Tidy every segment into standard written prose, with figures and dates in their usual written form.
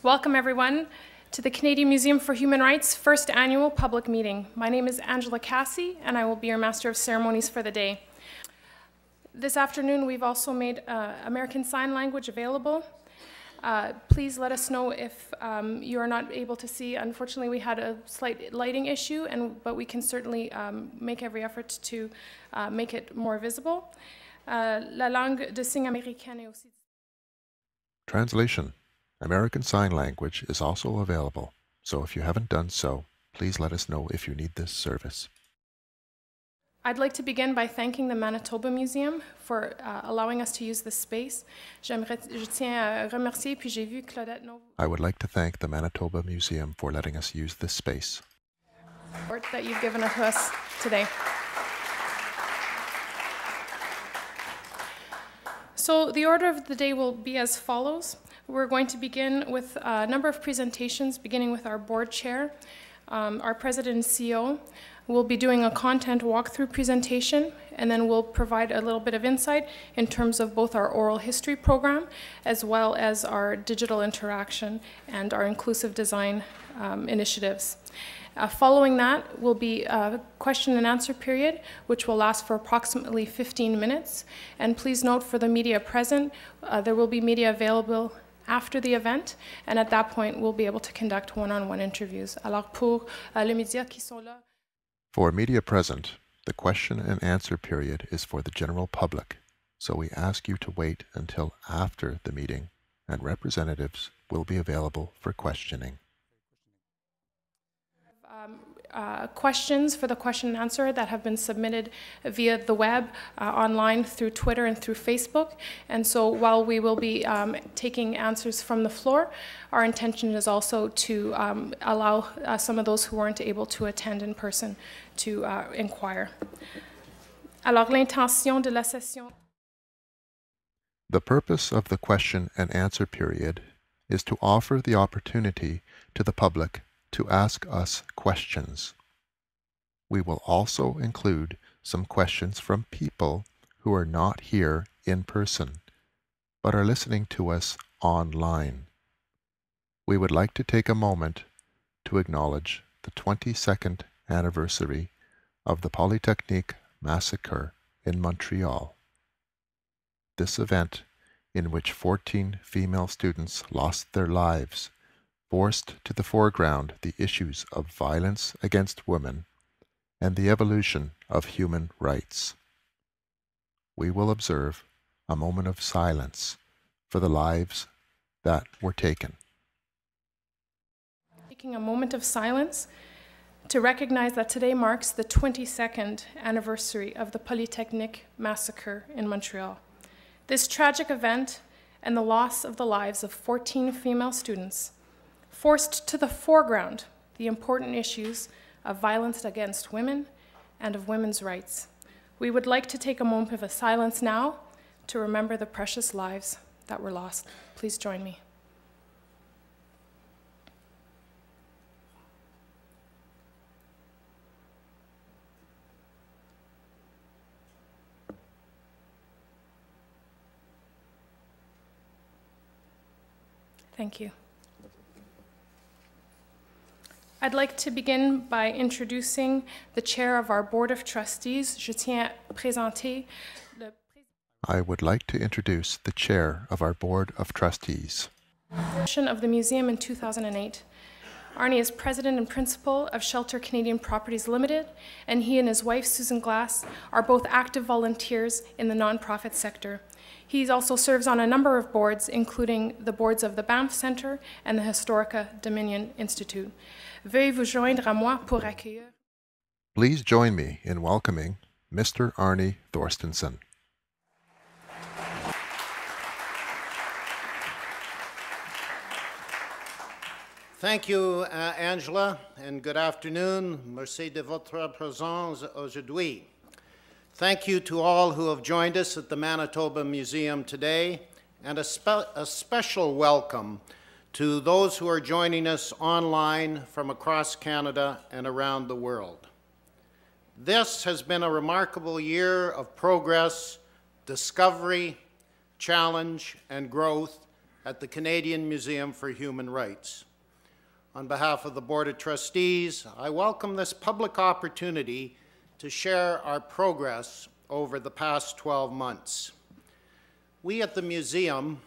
Welcome, everyone, to the Canadian Museum for Human Rights' first annual public meeting. My name is Angela Cassie, and I will be your Master of Ceremonies for the day. This afternoon, we've also made American Sign Language available. Please let us know if you are not able to see. Unfortunately, we had a slight lighting issue, but we can certainly make every effort to make it more visible. La langue de signes américaine est aussi. Translation. American Sign Language is also available, so if you haven't done so, please let us know if you need this service. I'd like to begin by thanking the Manitoba Museum for allowing us to use this space. Je tiens à remercier, puis j'ai vu Claudette Novo. I would like to thank the Manitoba Museum for letting us use this space. That you've given to us today. So the order of the day will be as follows. We're going to begin with a number of presentations, beginning with our board chair. Our president and CEO will be doing a content walkthrough presentation, and then we'll provide a little bit of insight in terms of both our oral history program, as well as our digital interaction and our inclusive design initiatives. Following that will be a question and answer period, which will last for approximately 15 minutes. And please note, for the media present, there will be media available after the event, and at that point, we'll be able to conduct one-on-one interviews. Alors pour les médias qui sont là. For media present, the question and answer period is for the general public, so we ask you to wait until after the meeting, and representatives will be available for questioning. Questions for the question and answer that have been submitted via the web, online, through Twitter and through Facebook. And so while we will be taking answers from the floor, our intention is also to allow some of those who weren't able to attend in person to inquire. Alors, l'intention de la session. The purpose of the question and answer period is to offer the opportunity to the public to ask us questions. We will also include some questions from people who are not here in person, but are listening to us online. We would like to take a moment to acknowledge the 22nd anniversary of the Polytechnic Massacre in Montreal. This event, in which 14 female students lost their lives, forced to the foreground the issues of violence against women and the evolution of human rights. We will observe a moment of silence for the lives that were taken. Taking a moment of silence to recognize that today marks the 22nd anniversary of the Polytechnic Massacre in Montreal. This tragic event and the loss of the lives of 14 female students forced to the foreground the important issues of violence against women and of women's rights. We would like to take a moment of silence now to remember the precious lives that were lost. Please join me. Thank you. I'd like to begin by introducing the chair of our Board of Trustees. Je tiens à présenter le I would like to introduce the chair of our Board of Trustees of the museum in 2008. Arnie is president and principal of Shelter Canadian Properties Limited, and he and his wife, Susan Glass, are both active volunteers in the nonprofit sector. He also serves on a number of boards, including the boards of the Banff Centre and the Historica Dominion Institute. Veuillez vous joindre à moi pour accueillir. Please join me in welcoming Mr. Arnie Thorstensen. Thank you, Angela, and good afternoon. Merci de votre présence aujourd'hui. Thank you to all who have joined us at the Manitoba Museum today, and a special welcome to those who are joining us online from across Canada and around the world. This has been a remarkable year of progress, discovery, challenge, and growth at the Canadian Museum for Human Rights. On behalf of the Board of Trustees, I welcome this public opportunity to share our progress over the past 12 months. We at the museum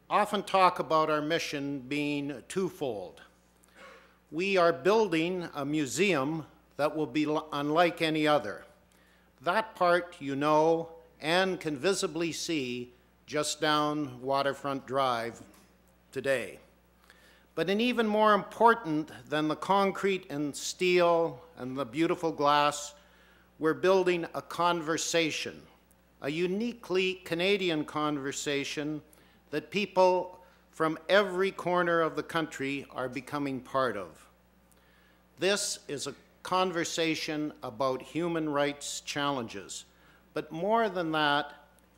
often talk about our mission being twofold. We are building a museum that will be unlike any other. That part you know and can visibly see just down Waterfront Drive today. But an even more important than the concrete and steel and the beautiful glass, we're building a conversation, a uniquely Canadian conversation that people from every corner of the country are becoming part of. This is a conversation about human rights challenges, but more than that,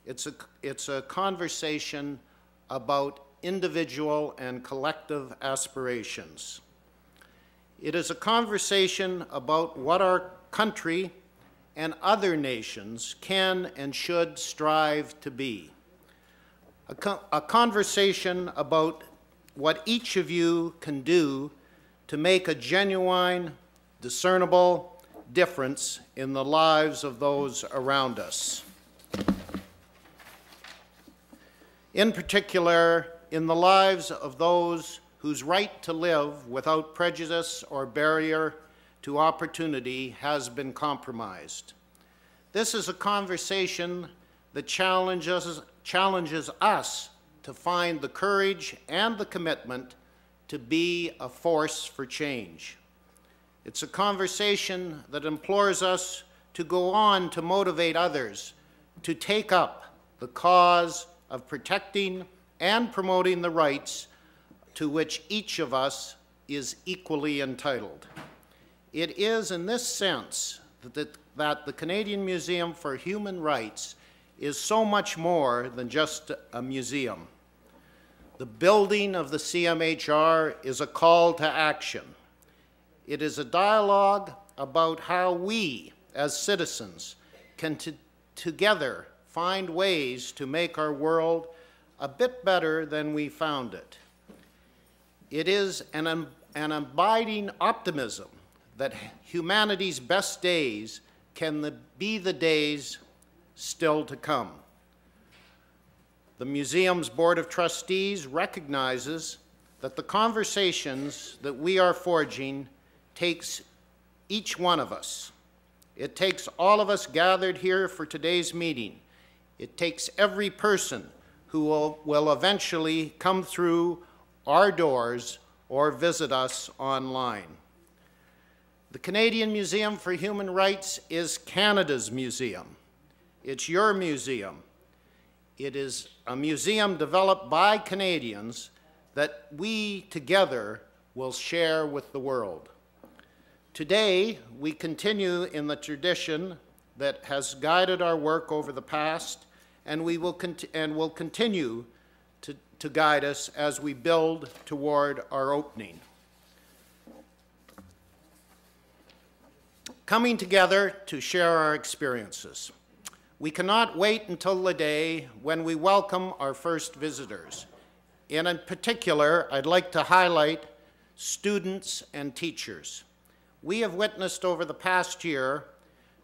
it's a conversation about individual and collective aspirations. It is a conversation about what our country and other nations can and should strive to be. A conversation about what each of you can do to make a genuine, discernible difference in the lives of those around us. In particular, in the lives of those whose right to live without prejudice or barrier to opportunity has been compromised. This is a conversation that challenges us to find the courage and the commitment to be a force for change. It's a conversation that implores us to go on to motivate others to take up the cause of protecting and promoting the rights to which each of us is equally entitled. It is in this sense that the Canadian Museum for Human Rights is so much more than just a museum. The building of the CMHR is a call to action. It is a dialogue about how we, as citizens, can together find ways to make our world a bit better than we found it. It is an abiding optimism that humanity's best days can be the days still to come. The museum's Board of Trustees recognizes that the conversations that we are forging takes each one of us. It takes all of us gathered here for today's meeting. It takes every person who will eventually come through our doors or visit us online. The Canadian Museum for Human Rights is Canada's museum. It's your museum. It is a museum developed by Canadians that we together will share with the world. Today, we continue in the tradition that has guided our work over the past, and will continue to guide us as we build toward our opening. Coming together to share our experiences. We cannot wait until the day when we welcome our first visitors. And in particular, I'd like to highlight students and teachers. We have witnessed over the past year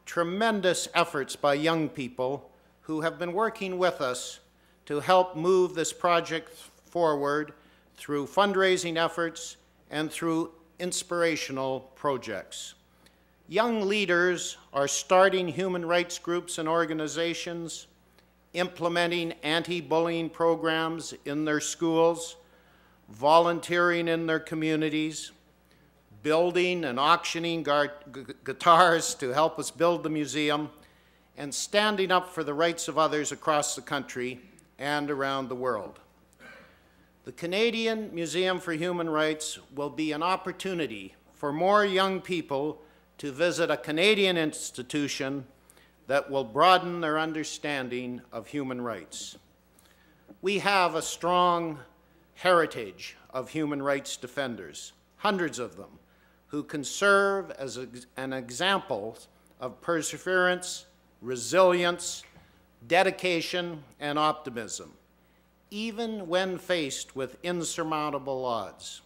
tremendous efforts by young people who have been working with us to help move this project forward through fundraising efforts and through inspirational projects. Young leaders are starting human rights groups and organizations, implementing anti-bullying programs in their schools, volunteering in their communities, building and auctioning guitars to help us build the museum, and standing up for the rights of others across the country and around the world. The Canadian Museum for Human Rights will be an opportunity for more young people to visit a Canadian institution that will broaden their understanding of human rights. We have a strong heritage of human rights defenders, hundreds of them, who can serve as an example of perseverance, resilience, dedication, and optimism. even when faced with insurmountable odds.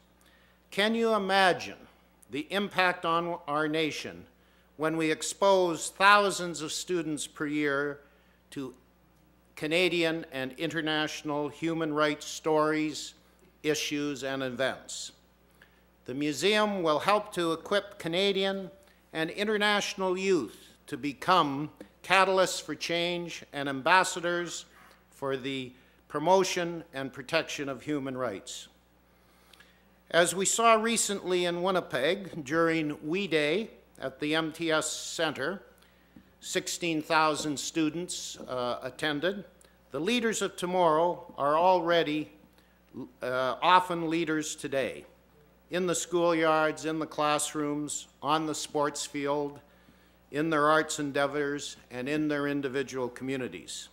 Can you imagine the impact on our nation when we expose thousands of students per year to Canadian and international human rights stories, issues, and events? The museum will help to equip Canadian and international youth to become catalysts for change and ambassadors for the promotion and protection of human rights. As we saw recently in Winnipeg during We Day at the MTS Centre, 16,000 students attended. The leaders of tomorrow are already often leaders today, in the schoolyards, in the classrooms, on the sports field, in their arts endeavors, and in their individual communities.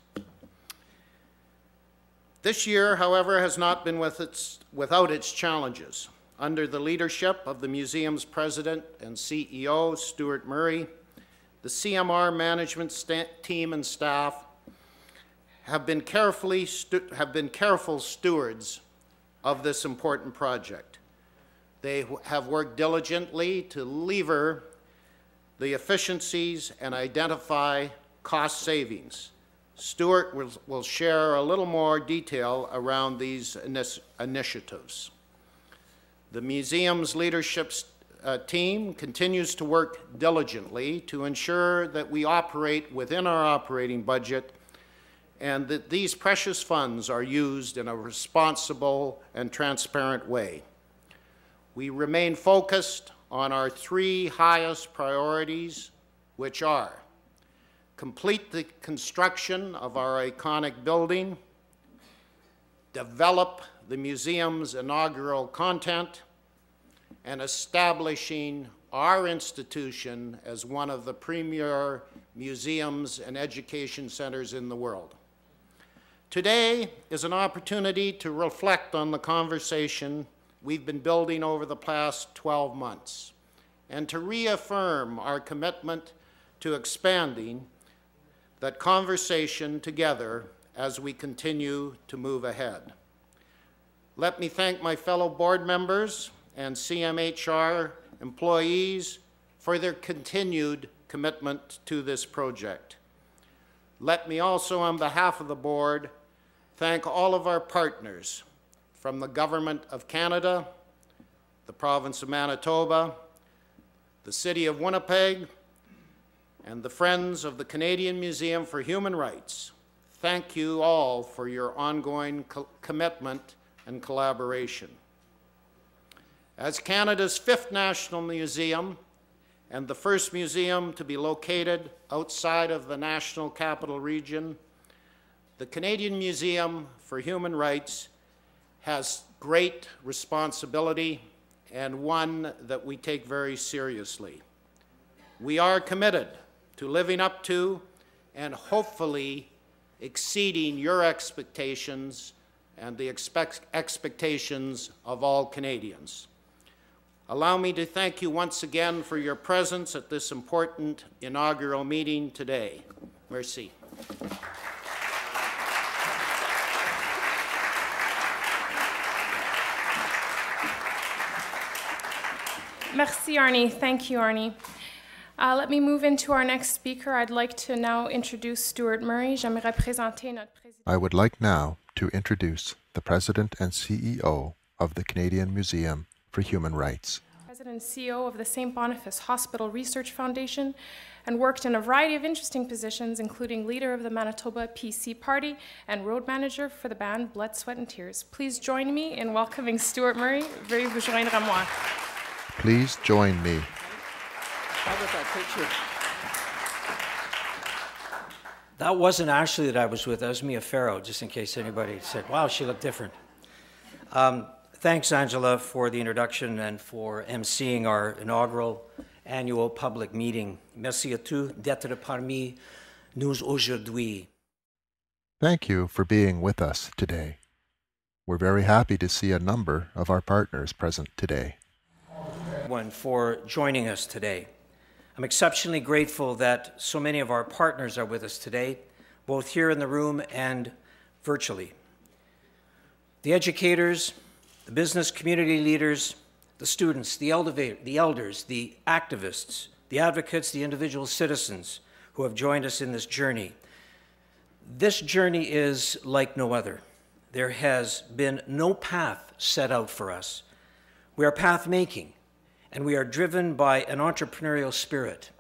This year, however, has not been without its challenges. Under the leadership of the museum's president and CEO, Stuart Murray, the CMR management team and staff have been careful stewards of this important project. They have worked diligently to lever the efficiencies and identify cost savings. Stuart will share a little more detail around these initiatives. The museum's leadership team continues to work diligently to ensure that we operate within our operating budget and that these precious funds are used in a responsible and transparent way. We remain focused on our three highest priorities, which are: complete the construction of our iconic building, develop the museum's inaugural content, and establishing our institution as one of the premier museums and education centers in the world. Today is an opportunity to reflect on the conversation we've been building over the past 12 months and to reaffirm our commitment to expanding that conversation together as we continue to move ahead. Let me thank my fellow board members and CMHR employees for their continued commitment to this project. Let me also, on behalf of the board, thank all of our partners from the Government of Canada, the Province of Manitoba, the City of Winnipeg, and the Friends of the Canadian Museum for Human Rights. Thank you all for your ongoing commitment and collaboration. As Canada's 5th national museum and the first museum to be located outside of the National Capital Region, the Canadian Museum for Human Rights has great responsibility and one that we take very seriously. We are committed to living up to and hopefully exceeding your expectations and the expectations of all Canadians. Allow me to thank you once again for your presence at this important inaugural meeting today. Merci. Merci, Arnie. Thank you, Arnie. Let me move into our next speaker. I'd like to now introduce Stuart Murray. J'aimerais présenter notre président. I would like now to introduce the President and CEO of the Canadian Museum for Human Rights. President and CEO of the St. Boniface Hospital Research Foundation, and worked in a variety of interesting positions, including leader of the Manitoba PC Party and road manager for the band Blood, Sweat and Tears. Please join me in welcoming Stuart Murray. Veuillez vous joindre à moi. Please join me. How about that picture? That wasn't Ashley that I was with. That was Mia Farrow, just in case anybody said, wow, she looked different. Thanks, Angela, for the introduction and for emceeing our inaugural annual public meeting. Merci à tous d'être parmi nous aujourd'hui. Thank you for being with us today. We're very happy to see a number of our partners present today. For joining us today. I'm exceptionally grateful that so many of our partners are with us today, both here in the room and virtually. the educators, the business community leaders, the students, the elders, the activists, the advocates, the individual citizens who have joined us in this journey. This journey is like no other. There has been no path set out for us. We are path-making, and we are driven by an entrepreneurial spirit.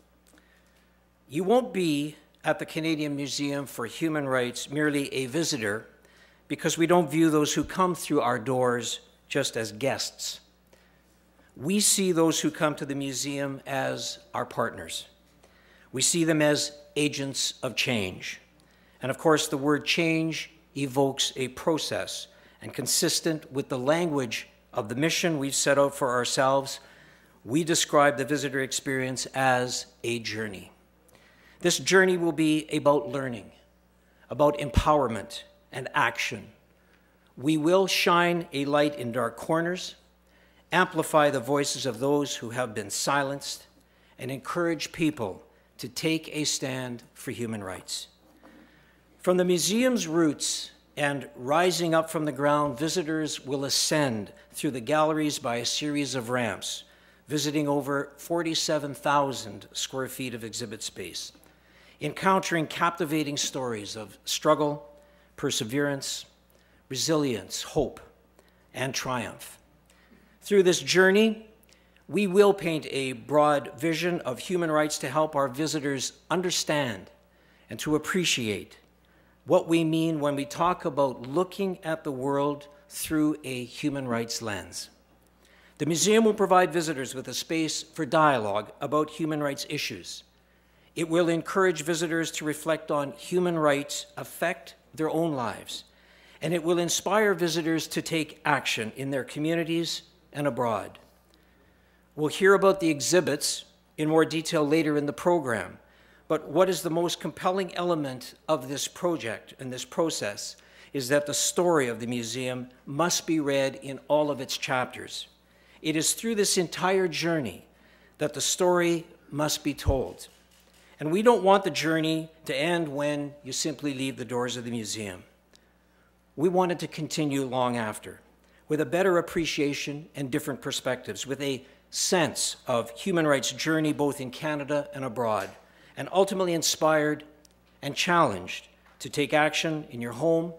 You won't be at the Canadian Museum for Human Rights merely a visitor, because we don't view those who come through our doors just as guests. We see those who come to the museum as our partners. We see them as agents of change. And of course, the word change evokes a process, and consistent with the language of the mission we've set out for ourselves, we describe the visitor experience as a journey. This journey will be about learning, about empowerment and action. We will shine a light in dark corners, amplify the voices of those who have been silenced, and encourage people to take a stand for human rights. From the museum's roots and rising up from the ground, visitors will ascend through the galleries by a series of ramps, visiting over 47,000 square feet of exhibit space, encountering captivating stories of struggle, perseverance, resilience, hope, and triumph. Through this journey, we will paint a broad vision of human rights to help our visitors understand and to appreciate what we mean when we talk about looking at the world through a human rights lens. The museum will provide visitors with a space for dialogue about human rights issues. It will encourage visitors to reflect on human rights affect their own lives, and it will inspire visitors to take action in their communities and abroad. We'll hear about the exhibits in more detail later in the program, but what is the most compelling element of this project and this process is that the story of the museum must be read in all of its chapters. It is through this entire journey that the story must be told. And we don't want the journey to end when you simply leave the doors of the museum. We want it to continue long after, with a better appreciation and different perspectives, with a sense of human rights journey both in Canada and abroad, and ultimately inspired and challenged to take action in your home,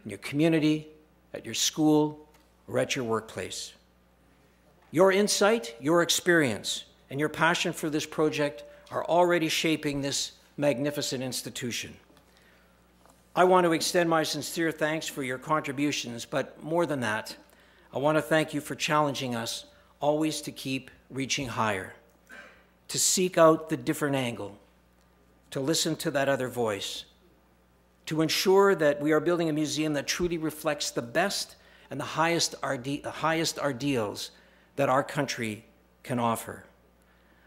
in your community, at your school, or at your workplace. Your insight, your experience, and your passion for this project are already shaping this magnificent institution. I want to extend my sincere thanks for your contributions, but more than that, I want to thank you for challenging us always to keep reaching higher, to seek out the different angle, to listen to that other voice, to ensure that we are building a museum that truly reflects the best and the highest ideals that our country can offer.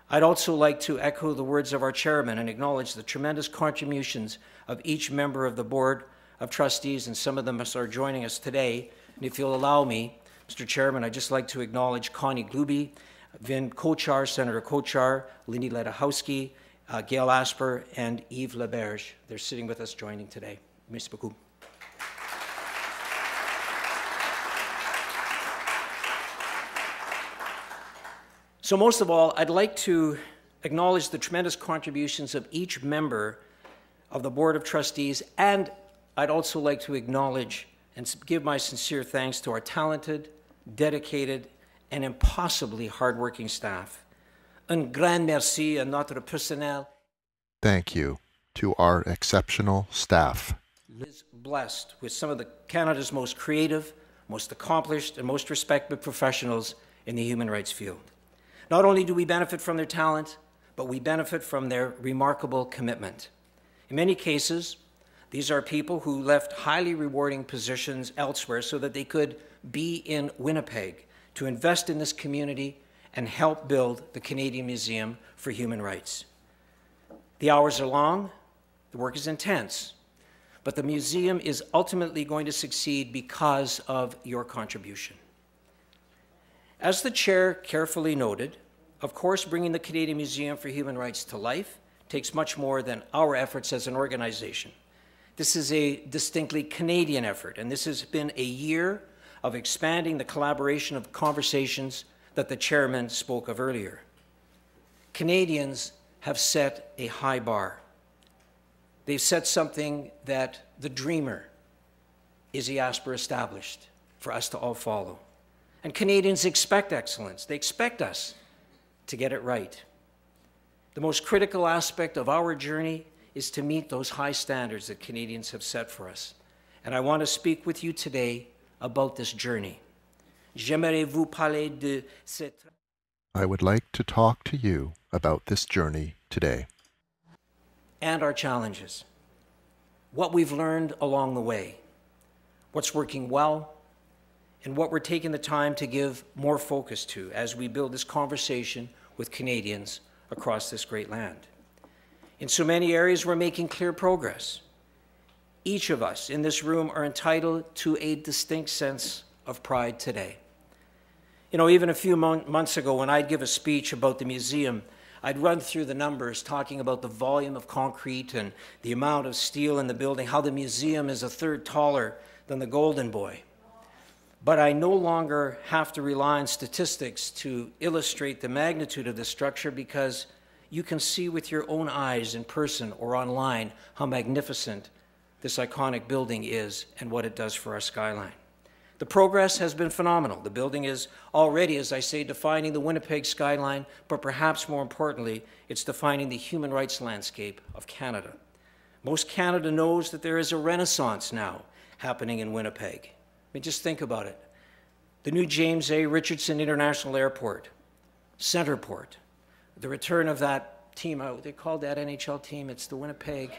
I'd also like to echo the words of our chairman and acknowledge the tremendous contributions of each member of the Board of Trustees, and some of them are joining us today. And if you'll allow me, Mr. Chairman, I'd just like to acknowledge Connie Gluby, Vin Kochar, Senator Kochar, Lindy Ledahowski, Gail Asper, and Yves Leberge. They're sitting with us joining today. Merci beaucoup. So most of all, I'd like to acknowledge the tremendous contributions of each member of the Board of Trustees, and I'd also like to acknowledge and give my sincere thanks to our talented, dedicated, and impossibly hardworking staff. Un grand merci à notre personnel. Thank you to our exceptional staff. Is blessed with some of Canada's most creative, most accomplished, and most respected professionals in the human rights field. Not only do we benefit from their talent, but we benefit from their remarkable commitment. In many cases, these are people who left highly rewarding positions elsewhere so that they could be in Winnipeg to invest in this community and help build the Canadian Museum for Human Rights. The hours are long, the work is intense, but the museum is ultimately going to succeed because of your contribution. As the chair carefully noted, of course, bringing the Canadian Museum for Human Rights to life takes much more than our efforts as an organization. This is a distinctly Canadian effort, and this has been a year of expanding the collaboration of conversations that the chairman spoke of earlier. Canadians have set a high bar. They've set something that the dreamer Isiasper established for us to all follow. And Canadians expect excellence. They expect us to get it right. The most critical aspect of our journey is to meet those high standards that Canadians have set for us. And I want to speak with you today about this journey. J'aimerais vous parler de cette... I would like to talk to you about this journey today. And our challenges. What we've learned along the way. What's working well, and what we're taking the time to give more focus to as we build this conversation with Canadians across this great land. In so many areas, we're making clear progress. Each of us in this room are entitled to a distinct sense of pride today. You know, even a few months ago, when I'd give a speech about the museum, I'd run through the numbers talking about the volume of concrete and the amount of steel in the building, how the museum is a third taller than the Golden Boy. But I no longer have to rely on statistics to illustrate the magnitude of this structure, because you can see with your own eyes in person or online how magnificent this iconic building is and what it does for our skyline. The progress has been phenomenal. The building is already, as I say, defining the Winnipeg skyline, but perhaps more importantly, it's defining the human rights landscape of Canada. Most Canada knows that there is a renaissance now happening in Winnipeg. I mean, just think about it. The new James A. Richardson International Airport, Centerport, the return of that team, they called that NHL team, it's the Winnipeg,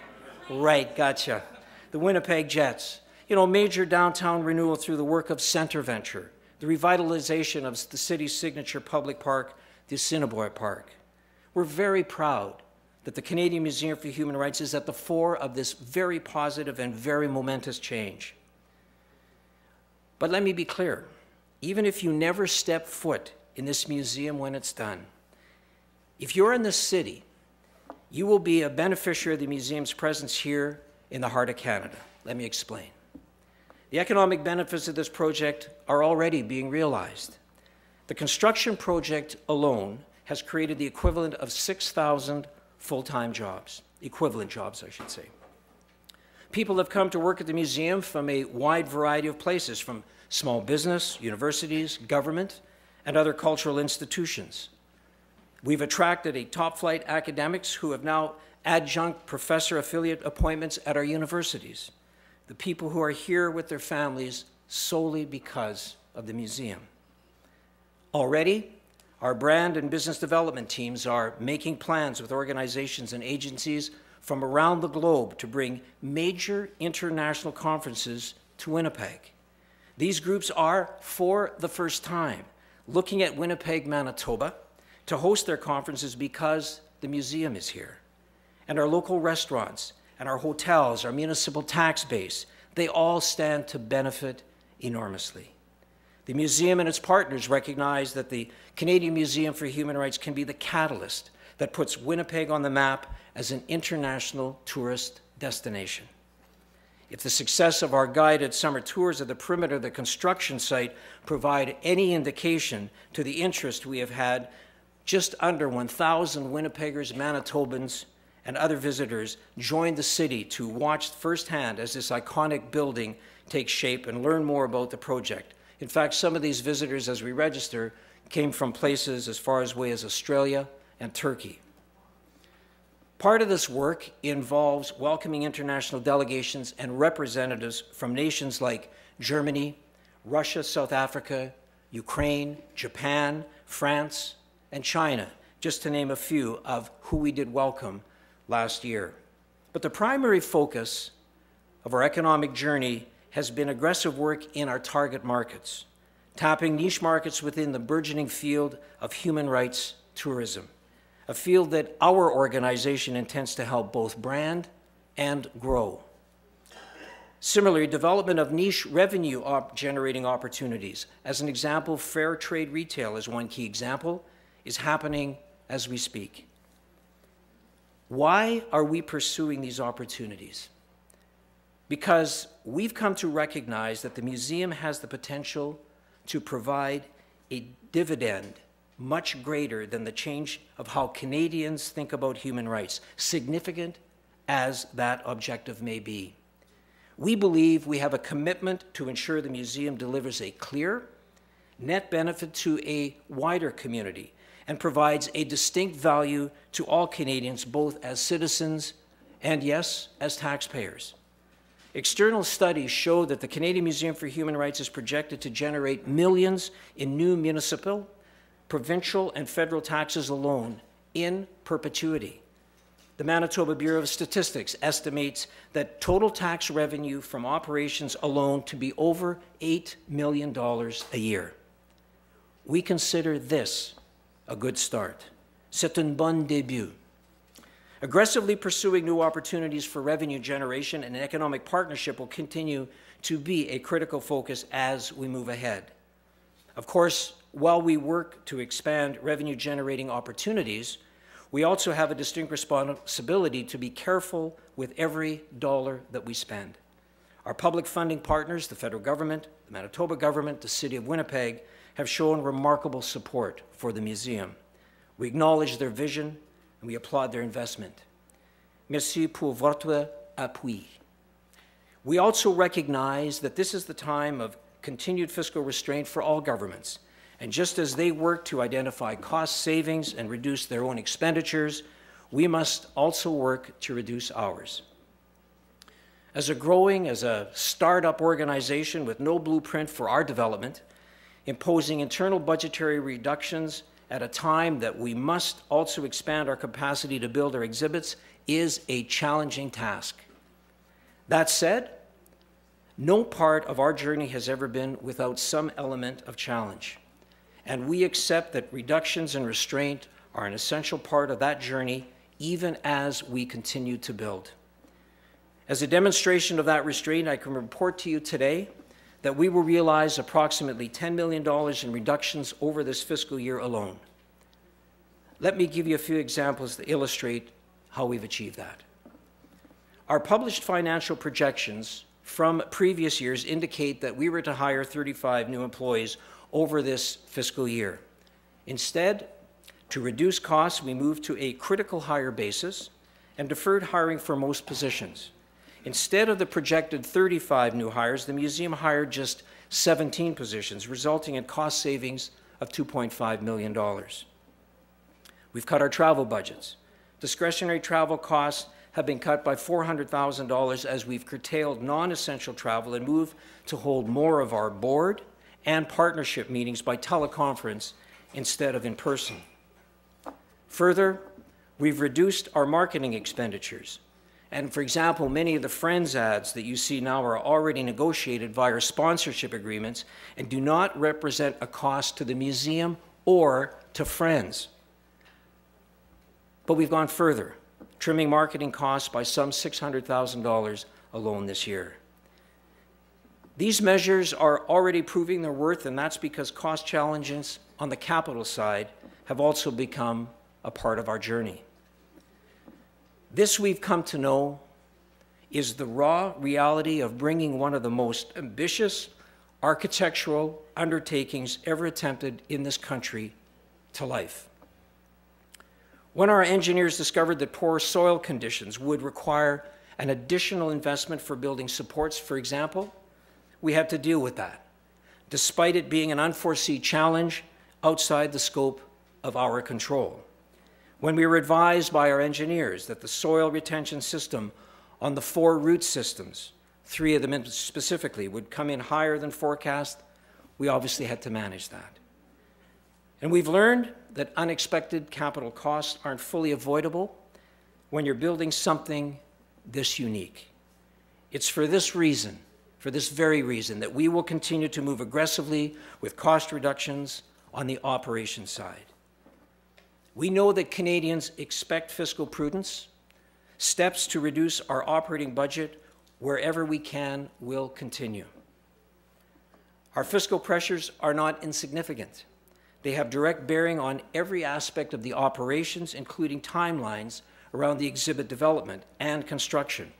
right, gotcha. The Winnipeg Jets. You know, major downtown renewal through the work of Centre Venture, the revitalization of the city's signature public park, the Assiniboia Park. We're very proud that the Canadian Museum for Human Rights is at the fore of this very positive and very momentous change. But let me be clear, even if you never step foot in this museum when it's done, if you're in this city, you will be a beneficiary of the museum's presence here in the heart of Canada. Let me explain. The economic benefits of this project are already being realized. The construction project alone has created the equivalent of 6,000 full-time jobs, equivalent jobs, I should say. People have come to work at the museum from a wide variety of places, from small business, universities, government, and other cultural institutions. We've attracted a top-flight academics who have now adjunct professor affiliate appointments at our universities. The people who are here with their families solely because of the museum. Already, our brand and business development teams are making plans with organizations and agencies from around the globe to bring major international conferences to Winnipeg. These groups are, for the first time, looking at Winnipeg, Manitoba, to host their conferences because the museum is here. And our local restaurants, and our hotels, our municipal tax base, they all stand to benefit enormously. The museum and its partners recognize that the Canadian Museum for Human Rights can be the catalyst that puts Winnipeg on the map as an international tourist destination. If the success of our guided summer tours of the perimeter of the construction site provide any indication to the interest we have had, just under 1,000 Winnipeggers, Manitobans, and other visitors joined the city to watch firsthand as this iconic building takes shape and learn more about the project. In fact, some of these visitors, as we register, came from places as far away as Australia and Turkey. Part of this work involves welcoming international delegations and representatives from nations like Germany, Russia, South Africa, Ukraine, Japan, France, and China, just to name a few of who we did welcome last year. But the primary focus of our economic journey has been aggressive work in our target markets, tapping niche markets within the burgeoning field of human rights tourism, a field that our organization intends to help both brand and grow. Similarly, development of niche revenue generating opportunities. As an example, fair trade retail is one key example, is happening as we speak. Why are we pursuing these opportunities? because we've come to recognize that the museum has the potential to provide a dividend much greater than the change of how Canadians think about human rights, significant as that objective may be. We believe we have a commitment to ensure the museum delivers a clear net benefit to a wider community and provides a distinct value to all Canadians, both as citizens and, yes, as taxpayers. External studies show that the Canadian Museum for Human Rights is projected to generate millions in new municipal, provincial, and federal taxes alone in perpetuity. The Manitoba Bureau of Statistics estimates that total tax revenue from operations alone to be over $8 million a year. We consider this a good start. C'est un bon début. Aggressively pursuing new opportunities for revenue generation and economic partnership will continue to be a critical focus as we move ahead. Of course, while we work to expand revenue-generating opportunities, we also have a distinct responsibility to be careful with every dollar that we spend. Our public funding partners, the federal government, the Manitoba government, the City of Winnipeg, have shown remarkable support for the museum. We acknowledge their vision and we applaud their investment. Merci pour votre appui. We also recognize that this is the time of continued fiscal restraint for all governments. And just as they work to identify cost savings and reduce their own expenditures, we must also work to reduce ours. As a startup organization with no blueprint for our development, imposing internal budgetary reductions at a time that we must also expand our capacity to build our exhibits is a challenging task. That said, no part of our journey has ever been without some element of challenge. And we accept that reductions and restraint are an essential part of that journey, even as we continue to build. As a demonstration of that restraint, I can report to you today that we will realize approximately $10 million in reductions over this fiscal year alone. Let me give you a few examples to illustrate how we've achieved that. Our published financial projections from previous years indicate that we were to hire 35 new employees over this fiscal year. Instead, to reduce costs, we moved to a critical hire basis and deferred hiring for most positions. Instead of the projected 35 new hires, the museum hired just 17 positions, resulting in cost savings of $2.5 million. We've cut our travel budgets. Discretionary travel costs have been cut by $400,000 as we've curtailed non-essential travel and moved to hold more of our board and partnership meetings by teleconference instead of in person. Further, we've reduced our marketing expenditures. And for example, many of the Friends ads that you see now are already negotiated via sponsorship agreements and do not represent a cost to the museum or to Friends. But we've gone further, trimming marketing costs by some $600,000 alone this year. These measures are already proving their worth, and that's because cost challenges on the capital side have also become a part of our journey. This, we've come to know, is the raw reality of bringing one of the most ambitious architectural undertakings ever attempted in this country to life. When our engineers discovered that poor soil conditions would require an additional investment for building supports, for example, we had to deal with that, despite it being an unforeseen challenge outside the scope of our control. When we were advised by our engineers that the soil retention system on the 4 root systems, 3 of them specifically, would come in higher than forecast, we obviously had to manage that. And we've learned that unexpected capital costs aren't fully avoidable when you're building something this unique. It's for this reason, for this very reason, that we will continue to move aggressively with cost reductions on the operations side. We know that Canadians expect fiscal prudence. Steps to reduce our operating budget wherever we can will continue. Our fiscal pressures are not insignificant. They have direct bearing on every aspect of the operations, including timelines around the exhibit development and construction.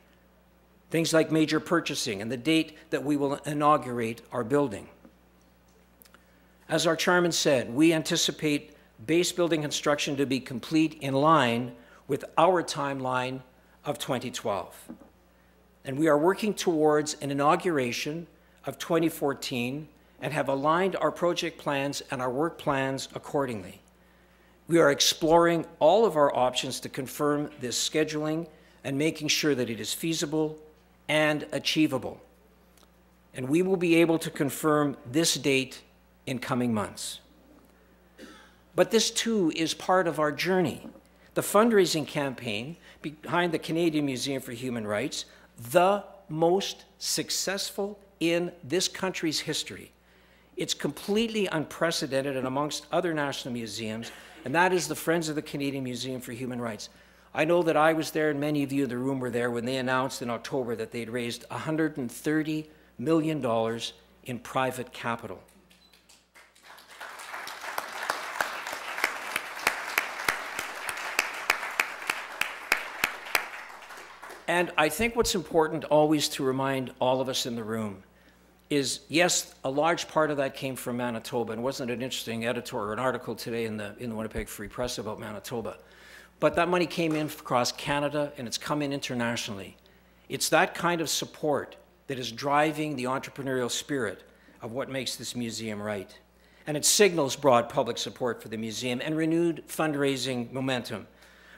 Things like major purchasing and the date that we will inaugurate our building. As our chairman said, we anticipate base building construction to be complete in line with our timeline of 2012. And we are working towards an inauguration of 2014 and have aligned our project plans and our work plans accordingly. We are exploring all of our options to confirm this scheduling and making sure that it is feasible and achievable. And we will be able to confirm this date in coming months. But this too is part of our journey. The fundraising campaign behind the Canadian Museum for Human Rights, the most successful in this country's history. It's completely unprecedented and amongst other national museums, and that is the Friends of the Canadian Museum for Human Rights. I know that I was there, and many of you in the room were there when they announced in October that they'd raised $130 million in private capital. And I think what's important always to remind all of us in the room is, yes, a large part of that came from Manitoba, and wasn't an interesting editor or an article today in the Winnipeg Free Press about Manitoba. But that money came in across Canada, and it's come in internationally. It's that kind of support that is driving the entrepreneurial spirit of what makes this museum right. And it signals broad public support for the museum and renewed fundraising momentum.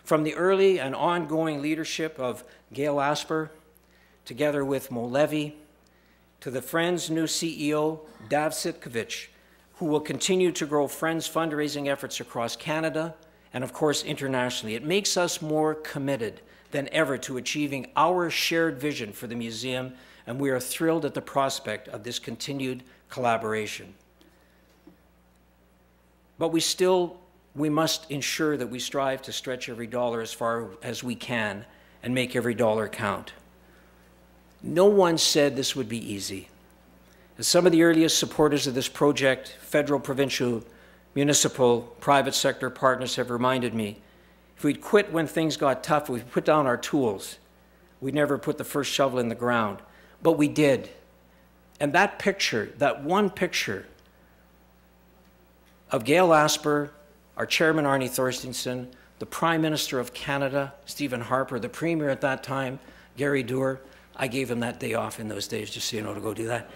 From the early and ongoing leadership of Gail Asper, together with Mo Levy, to the Friends' new CEO, Dav Sitkovich, who will continue to grow Friends' fundraising efforts across Canada and, of course, internationally. It makes us more committed than ever to achieving our shared vision for the museum, and we are thrilled at the prospect of this continued collaboration. But we must ensure that we strive to stretch every dollar as far as we can and make every dollar count. No one said this would be easy. As some of the earliest supporters of this project, federal, provincial, municipal, private sector partners have reminded me, if we'd quit when things got tough, if we put down our tools, we'd never put the first shovel in the ground. But we did. And that picture, that one picture of Gail Asper, our chairman, Arnie Thorstenson, the Prime Minister of Canada, Stephen Harper, the Premier at that time, Gary Doer. I gave him that day off in those days, just so you know, to go do that.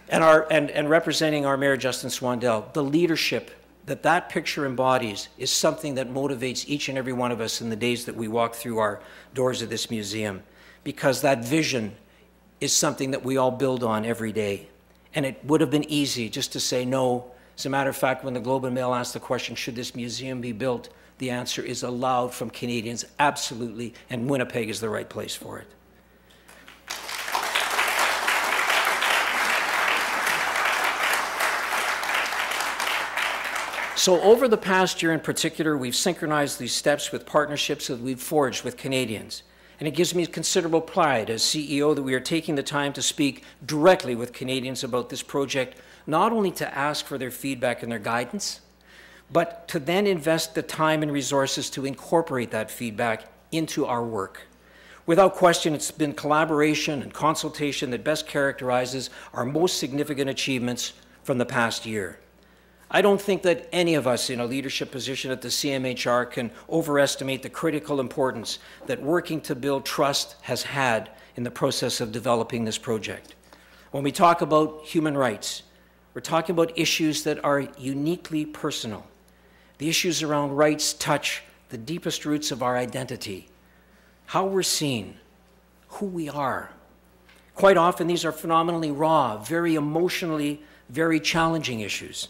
And representing our Mayor, Justin Swandell, the leadership that that picture embodies is something that motivates each and every one of us in the days that we walk through our doors of this museum, because that vision is something that we all build on every day. And it would have been easy just to say no. As a matter of fact, when the Globe and Mail asked the question, should this museum be built, the answer is aloud from Canadians, absolutely, and Winnipeg is the right place for it. So over the past year in particular, we've synchronized these steps with partnerships that we've forged with Canadians. And it gives me considerable pride as CEO that we are taking the time to speak directly with Canadians about this project, not only to ask for their feedback and their guidance, but to then invest the time and resources to incorporate that feedback into our work. Without question, it's been collaboration and consultation that best characterizes our most significant achievements from the past year. I don't think that any of us in a leadership position at the CMHR can overestimate the critical importance that working to build trust has had in the process of developing this project. When we talk about human rights, we're talking about issues that are uniquely personal. The issues around rights touch the deepest roots of our identity, how we're seen, who we are. Quite often, these are phenomenally raw, very emotionally, very challenging issues.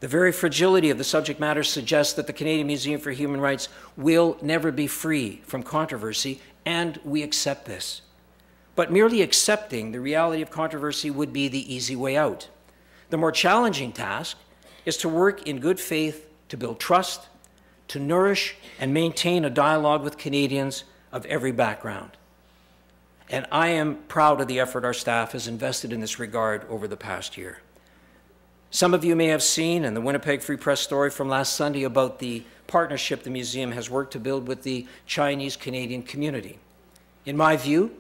The very fragility of the subject matter suggests that the Canadian Museum for Human Rights will never be free from controversy, and we accept this. But merely accepting the reality of controversy would be the easy way out. The more challenging task is to work in good faith to build trust, to nourish and maintain a dialogue with Canadians of every background. And I am proud of the effort our staff has invested in this regard over the past year. Some of you may have seen in the Winnipeg Free Press story from last Sunday about the partnership the museum has worked to build with the Chinese Canadian community. In my view,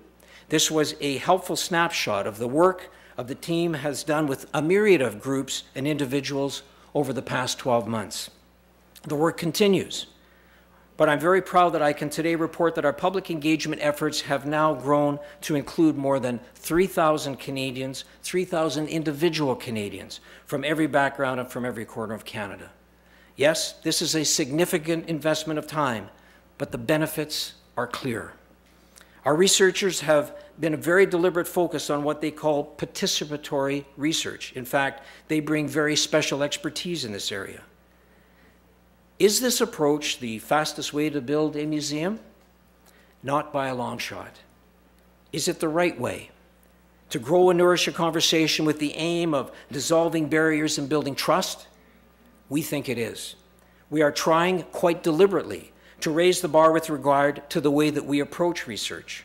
This was a helpful snapshot of the work of the team has done with a myriad of groups and individuals over the past 12 months. The work continues, but I'm very proud that I can today report that our public engagement efforts have now grown to include more than 3,000 Canadians, 3,000 individual Canadians from every background and from every corner of Canada. Yes, this is a significant investment of time, but the benefits are clear. Our researchers have been a very deliberate focus on what they call participatory research. In fact, they bring very special expertise in this area. Is this approach the fastest way to build a museum? Not by a long shot. Is it the right way? To grow and nourish a conversation with the aim of dissolving barriers and building trust? We think it is. We are trying quite deliberately to raise the bar with regard to the way that we approach research.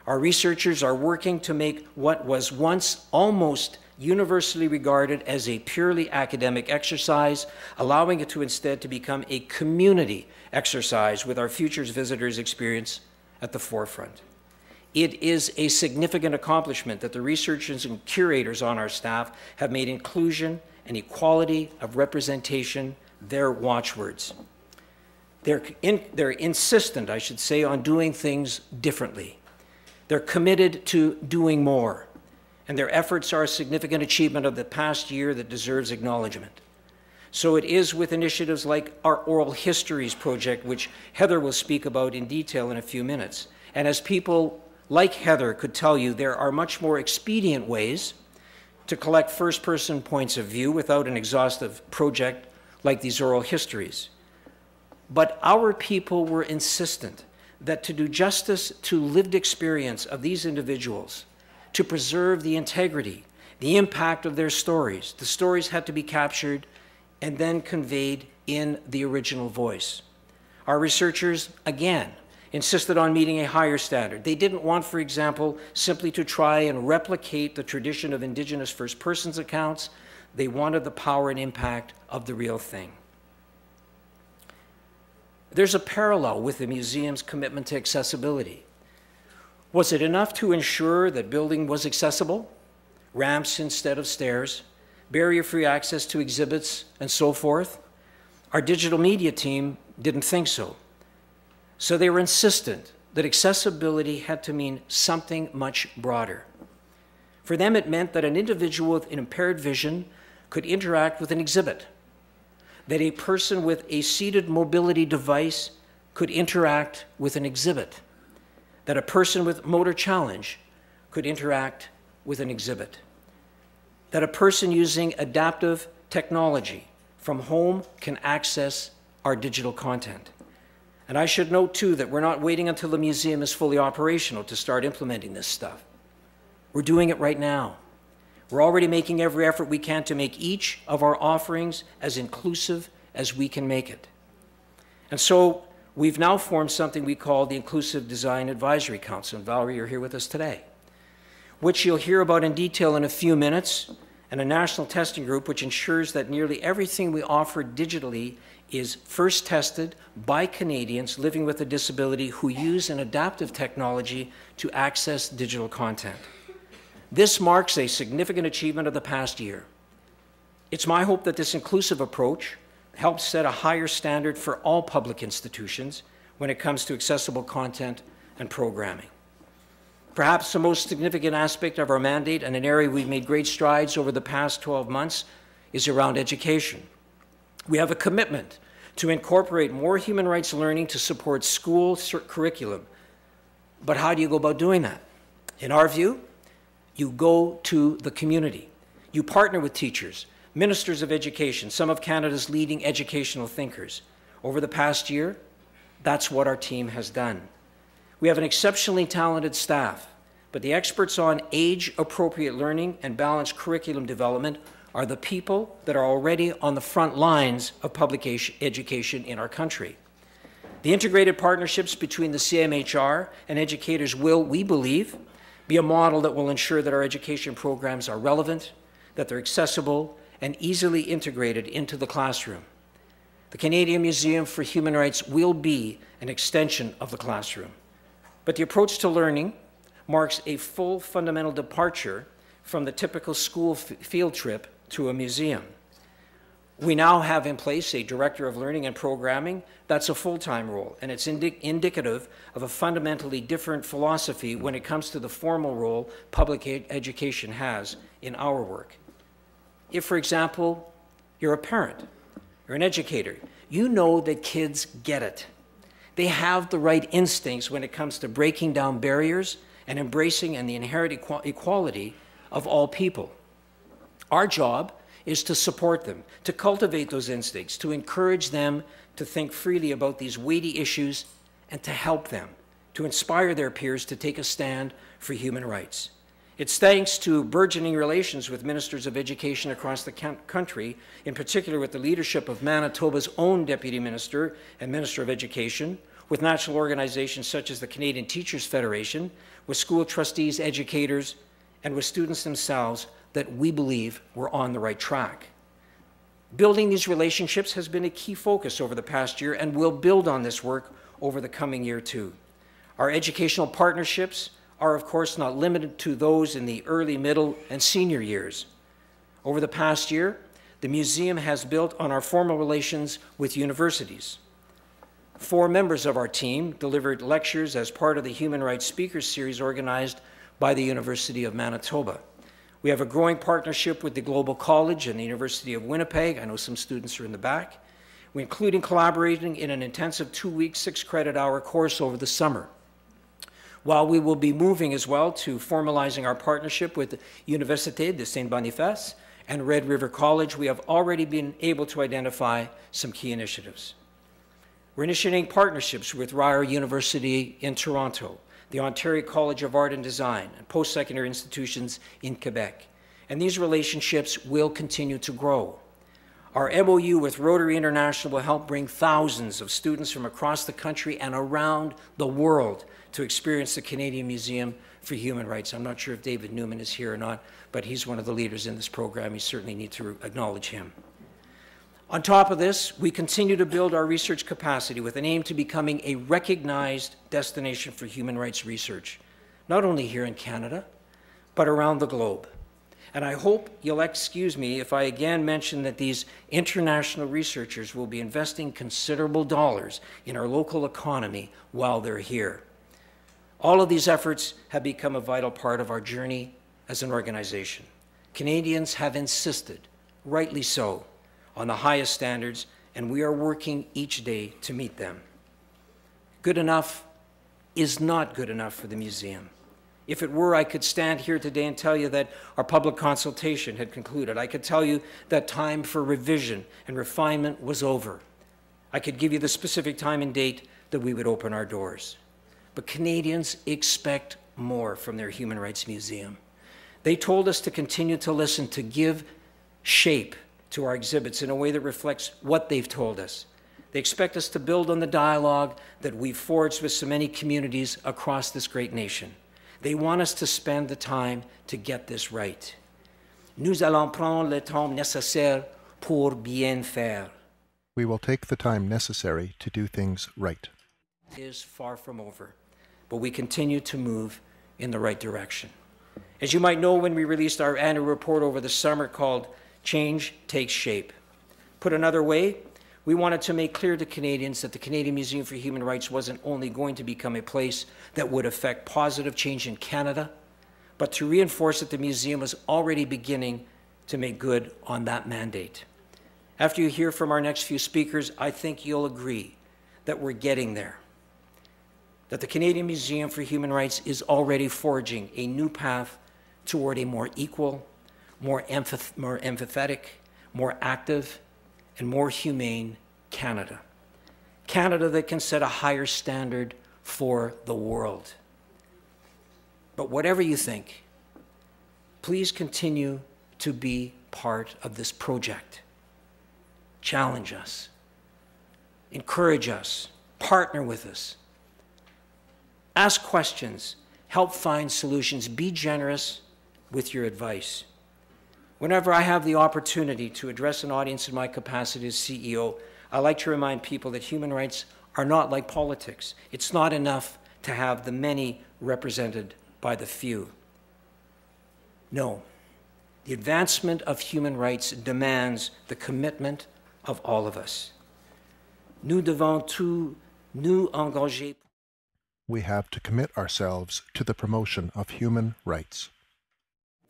Our researchers are working to make what was once almost universally regarded as a purely academic exercise, allowing it to instead to become a community exercise with our futures visitors' experience at the forefront. It is a significant accomplishment that the researchers and curators on our staff have made inclusion and equality of representation their watchwords. They're insistent, I should say, on doing things differently. They're committed to doing more, and their efforts are a significant achievement of the past year that deserves acknowledgement. So it is with initiatives like our Oral Histories project, which Heather will speak about in detail in a few minutes. And as people like Heather could tell you, there are much more expedient ways to collect first-person points of view without an exhaustive project like these oral histories. But our people were insistent that to do justice to lived experience of these individuals, to preserve the integrity, the impact of their stories, the stories had to be captured and then conveyed in the original voice. Our researchers, again, insisted on meeting a higher standard. They didn't want, for example, simply to try and replicate the tradition of Indigenous First Persons accounts. They wanted the power and impact of the real thing. There's a parallel with the museum's commitment to accessibility. Was it enough to ensure that building was accessible? Ramps instead of stairs, barrier-free access to exhibits, and so forth? Our digital media team didn't think so. So they were insistent that accessibility had to mean something much broader. For them, it meant that an individual with an impaired vision could interact with an exhibit, that a person with a seated mobility device could interact with an exhibit, that a person with motor challenge could interact with an exhibit, that a person using adaptive technology from home can access our digital content. And I should note, too, that we're not waiting until the museum is fully operational to start implementing this stuff. We're doing it right now. We're already making every effort we can to make each of our offerings as inclusive as we can make it. And so we've now formed something we call the Inclusive Design Advisory Council. And Valerie, you're here with us today, which you'll hear about in detail in a few minutes, and a national testing group which ensures that nearly everything we offer digitally is first tested by Canadians living with a disability who use an adaptive technology to access digital content. This marks a significant achievement of the past year. It's my hope that this inclusive approach helps set a higher standard for all public institutions when it comes to accessible content and programming. Perhaps the most significant aspect of our mandate, and an area we've made great strides over the past 12 months, is around education. We have a commitment to incorporate more human rights learning to support school curriculum. But how do you go about doing that? In our view, you go to the community. You partner with teachers, ministers of education, some of Canada's leading educational thinkers. Over the past year, that's what our team has done. We have an exceptionally talented staff, but the experts on age-appropriate learning and balanced curriculum development are the people that are already on the front lines of public education in our country. The integrated partnerships between the CMHR and educators will, we believe, be a model that will ensure that our education programs are relevant, that they're accessible, and easily integrated into the classroom. The Canadian Museum for Human Rights will be an extension of the classroom. But the approach to learning marks a full fundamental departure from the typical school field trip to a museum. We now have in place a Director of Learning and Programming. That's a full-time role, and it's indicative of a fundamentally different philosophy when it comes to the formal role public education has in our work. If, for example, you're a parent or an educator, you know that kids get it. They have the right instincts when it comes to breaking down barriers and embracing and the inherent equality of all people. Our job is to support them, to cultivate those instincts, to encourage them to think freely about these weighty issues, and to help them, to inspire their peers to take a stand for human rights. It's thanks to burgeoning relations with ministers of education across the country, in particular with the leadership of Manitoba's own Deputy Minister and Minister of Education, with national organizations such as the Canadian Teachers Federation, with school trustees, educators, and with students themselves, that we believe we're on the right track. Building these relationships has been a key focus over the past year, and we'll build on this work over the coming year too. Our educational partnerships are, of course, not limited to those in the early, middle, and senior years. Over the past year, the museum has built on our formal relations with universities. 4 members of our team delivered lectures as part of the Human Rights Speakers Series organized by the University of Manitoba. We have a growing partnership with the Global College and the University of Winnipeg. I know some students are in the back. We're including collaborating in an intensive 2-week, 6-credit-hour course over the summer. While we will be moving as well to formalizing our partnership with the Université de Saint-Boniface and Red River College, we have already been able to identify some key initiatives. We're initiating partnerships with Ryerson University in Toronto, the Ontario College of Art and Design, and post-secondary institutions in Quebec. And these relationships will continue to grow. Our MOU with Rotary International will help bring thousands of students from across the country and around the world to experience the Canadian Museum for Human Rights. I'm not sure if David Newman is here or not, but he's one of the leaders in this program. You certainly need to acknowledge him. On top of this, we continue to build our research capacity with an aim to becoming a recognized destination for human rights research, not only here in Canada, but around the globe. And I hope you'll excuse me if I again mention that these international researchers will be investing considerable dollars in our local economy while they're here. All of these efforts have become a vital part of our journey as an organization. Canadians have insisted, rightly so, on the highest standards, and we are working each day to meet them. Good enough is not good enough for the museum. If it were, I could stand here today and tell you that our public consultation had concluded. I could tell you that time for revision and refinement was over. I could give you the specific time and date that we would open our doors. But Canadians expect more from their Human Rights Museum. They told us to continue to listen, to give shape to our exhibits in a way that reflects what they've told us. They expect us to build on the dialogue that we've forged with so many communities across this great nation. They want us to spend the time to get this right. Nous allons prendre le temps nécessaire pour bien faire. We will take the time necessary to do things right. It is far from over, but we continue to move in the right direction. As you might know, when we released our annual report over the summer called Change Takes Shape. Put another way, we wanted to make clear to Canadians that the Canadian Museum for Human Rights wasn't only going to become a place that would affect positive change in Canada, but to reinforce that the museum was already beginning to make good on that mandate. After you hear from our next few speakers, I think you'll agree that we're getting there, that the Canadian Museum for Human Rights is already forging a new path toward a more equal, more empathetic, more active, and more humane Canada. Canada that can set a higher standard for the world. But whatever you think, please continue to be part of this project. Challenge us, encourage us, partner with us, ask questions, help find solutions, be generous with your advice. Whenever I have the opportunity to address an audience in my capacity as CEO, I like to remind people that human rights are not like politics. It's not enough to have the many represented by the few. No, the advancement of human rights demands the commitment of all of us. Nous devons tous nous engager. We have to commit ourselves to the promotion of human rights.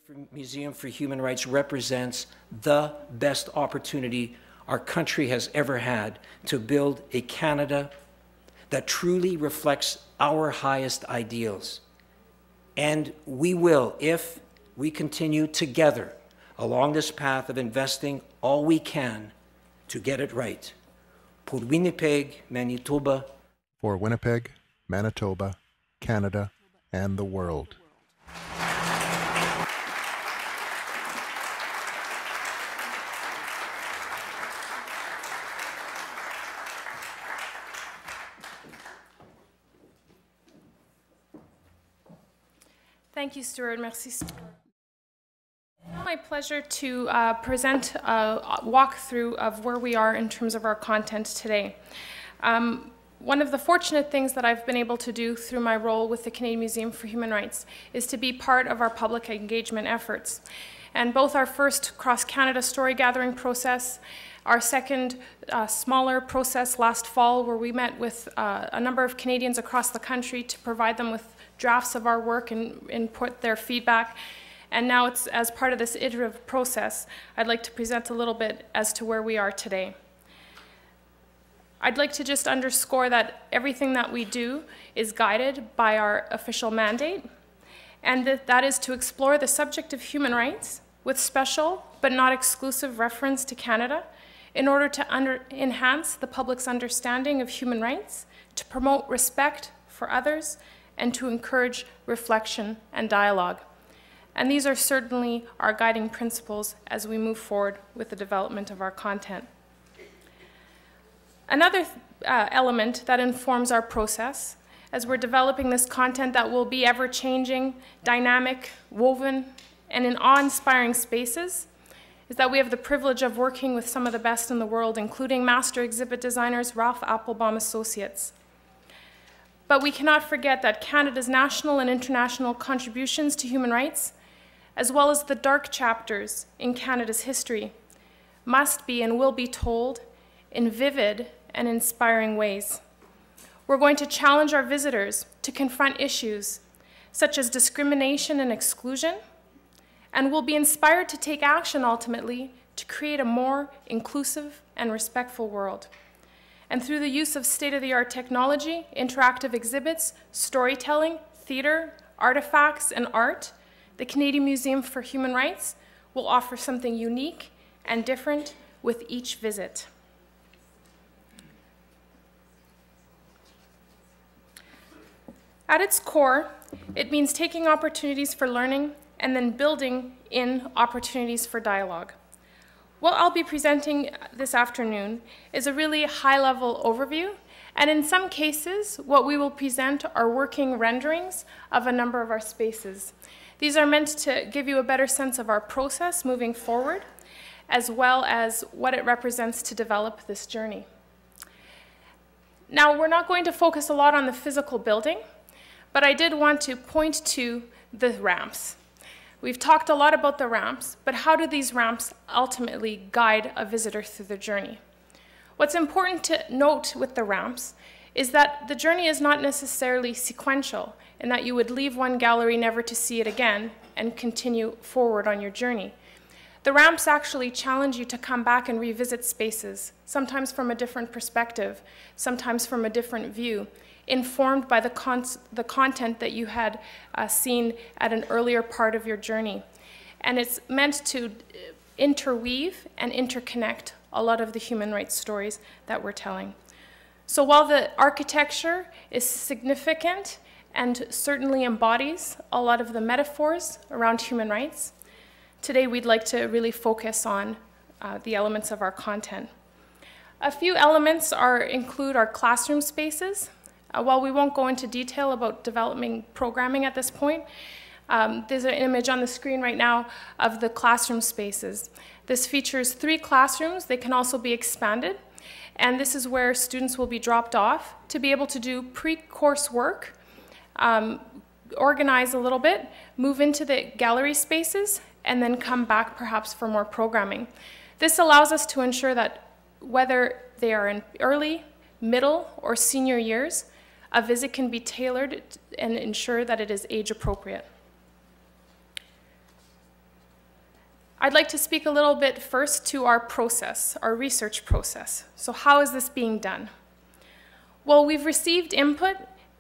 The Museum for Human Rights represents the best opportunity our country has ever had to build a Canada that truly reflects our highest ideals. And we will, if we continue together along this path of investing all we can to get it right. Pour Winnipeg, Manitoba. For Winnipeg, Manitoba, Canada, and the world. Thank you, Stuart. Merci, Stuart. It's my pleasure to present a walkthrough of where we are in terms of our content today. One of the fortunate things that I've been able to do through my role with the Canadian Museum for Human Rights is to be part of our public engagement efforts. And both our first cross-Canada story gathering process, our second smaller process last fall where we met with a number of Canadians across the country to provide them with drafts of our work and input their feedback. And now it's as part of this iterative process, I'd like to present a little bit as to where we are today. I'd like to just underscore that everything that we do is guided by our official mandate, and that is to explore the subject of human rights with special but not exclusive reference to Canada in order to enhance the public's understanding of human rights, to promote respect for others, and to encourage reflection and dialogue. And these are certainly our guiding principles as we move forward with the development of our content. Another element that informs our process as we're developing this content that will be ever-changing, dynamic, woven, and in awe-inspiring spaces is that we have the privilege of working with some of the best in the world, including master exhibit designers Ralph Applebaum Associates. But we cannot forget that Canada's national and international contributions to human rights, as well as the dark chapters in Canada's history, must be and will be told in vivid and inspiring ways. We're going to challenge our visitors to confront issues such as discrimination and exclusion, and will be inspired to take action ultimately to create a more inclusive and respectful world. And through the use of state-of-the-art technology, interactive exhibits, storytelling, theater, artifacts, and art, the Canadian Museum for Human Rights will offer something unique and different with each visit. At its core, it means taking opportunities for learning and then building in opportunities for dialogue. What I'll be presenting this afternoon is a really high-level overview, and in some cases, what we will present are working renderings of a number of our spaces. These are meant to give you a better sense of our process moving forward, as well as what it represents to develop this journey. Now, we're not going to focus a lot on the physical building, but I did want to point to the ramps. We've talked a lot about the ramps, but how do these ramps ultimately guide a visitor through the journey? What's important to note with the ramps is that the journey is not necessarily sequential, in that you would leave one gallery never to see it again and continue forward on your journey. The ramps actually challenge you to come back and revisit spaces, sometimes from a different perspective, sometimes from a different view, informed by the content that you had seen at an earlier part of your journey. And it's meant to interweave and interconnect a lot of the human rights stories that we're telling. So while the architecture is significant and certainly embodies a lot of the metaphors around human rights, today we'd like to really focus on the elements of our content. A few elements include our classroom spaces. While we won't go into detail about developing programming at this point, there's an image on the screen right now of the classroom spaces. This features 3 classrooms. They can also be expanded. And this is where students will be dropped off to be able to do pre-course work, organize a little bit, move into the gallery spaces, and then come back perhaps for more programming. This allows us to ensure that whether they are in early, middle, or senior years, a visit can be tailored and ensure that it is age appropriate. I'd like to speak a little bit first to our process, our research process. So how is this being done? Well, we've received input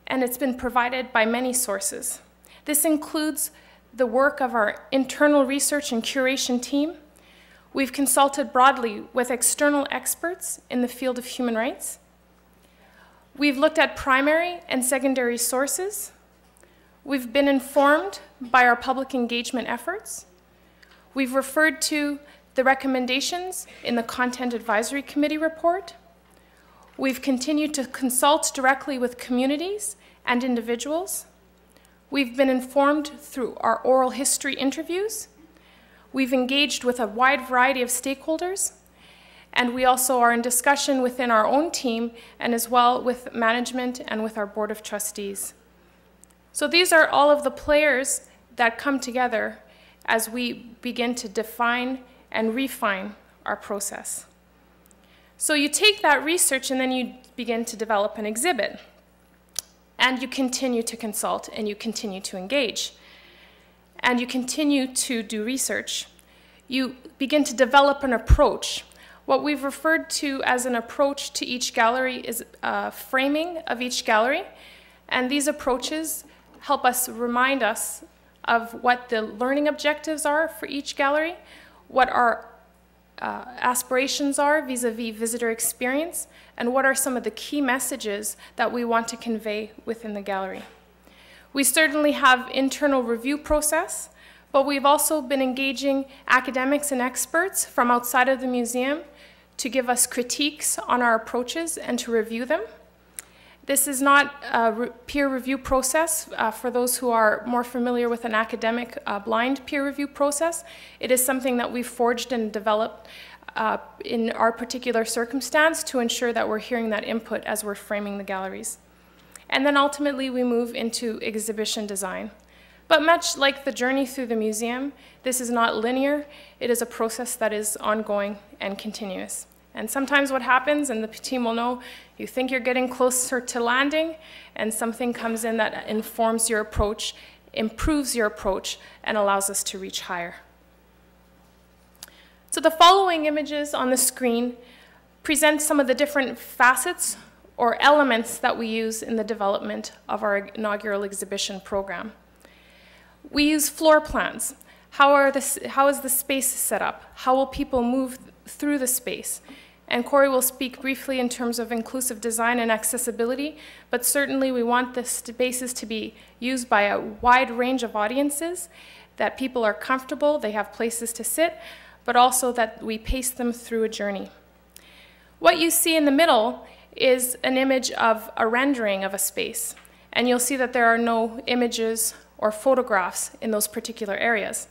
and it's been provided by many sources. This includes the work of our internal research and curation team. We've consulted broadly with external experts in the field of human rights. We've looked at primary and secondary sources. We've been informed by our public engagement efforts. We've referred to the recommendations in the Content Advisory Committee report. We've continued to consult directly with communities and individuals. We've been informed through our oral history interviews. We've engaged with a wide variety of stakeholders. And we also are in discussion within our own team and as well with management and with our Board of Trustees. So these are all of the players that come together as we begin to define and refine our process. So you take that research and then you begin to develop an exhibit. And you continue to consult and you continue to engage. And you continue to do research. You begin to develop an approach. What we've referred to as an approach to each gallery is a framing of each gallery. And these approaches help us remind us of what the learning objectives are for each gallery, what our aspirations are vis-a-vis visitor experience, and what are some of the key messages that we want to convey within the gallery. We certainly have internal review process, but we've also been engaging academics and experts from outside of the museum to give us critiques on our approaches and to review them. This is not a peer review process. For those who are more familiar with an academic blind peer review process, it is something that we've forged and developed in our particular circumstance to ensure that we're hearing that input as we're framing the galleries. And then ultimately we move into exhibition design. But much like the journey through the museum, this is not linear. It is a process that is ongoing and continuous. And sometimes what happens, and the team will know, you think you're getting closer to landing, and something comes in that informs your approach, improves your approach, and allows us to reach higher. So the following images on the screen present some of the different facets or elements that we use in the development of our inaugural exhibition program. We use floor plans. How is the space set up? How will people move through the space? And Corey will speak briefly in terms of inclusive design and accessibility, but certainly we want the spaces to be used by a wide range of audiences, that people are comfortable, they have places to sit, but also that we pace them through a journey. What you see in the middle is an image of a rendering of a space, and you'll see that there are no images or photographs in those particular areas.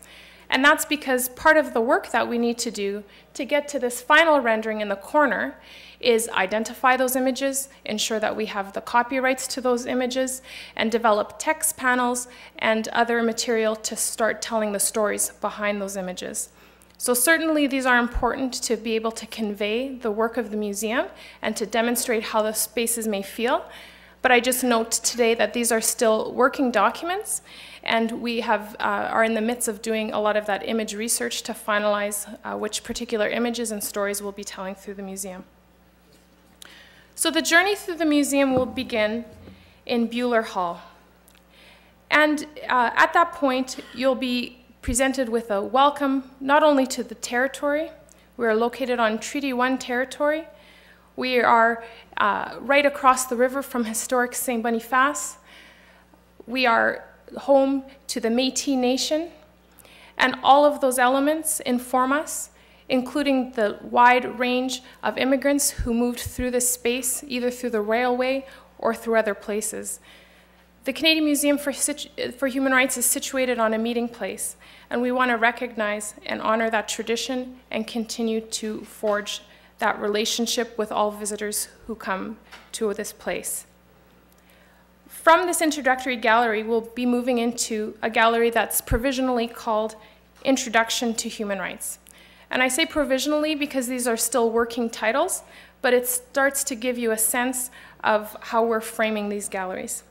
And that's because part of the work that we need to do to get to this final rendering in the corner is identify those images, ensure that we have the copyrights to those images, and develop text panels and other material to start telling the stories behind those images. So certainly these are important to be able to convey the work of the museum and to demonstrate how the spaces may feel. But I just note today that these are still working documents, and we are in the midst of doing a lot of that image research to finalize which particular images and stories we'll be telling through the museum. So the journey through the museum will begin in Buehler Hall. And at that point, you'll be presented with a welcome not only to the territory. We are located on Treaty 1 territory. We are right across the river from historic St. Boniface. We are home to the Métis Nation, and all of those elements inform us, including the wide range of immigrants who moved through this space, either through the railway or through other places. The Canadian Museum for Human Rights is situated on a meeting place, and we want to recognize and honor that tradition and continue to forge that relationship with all visitors who come to this place. From this introductory gallery, we'll be moving into a gallery that's provisionally called Introduction to Human Rights. And I say provisionally because these are still working titles, but it starts to give you a sense of how we're framing these galleries.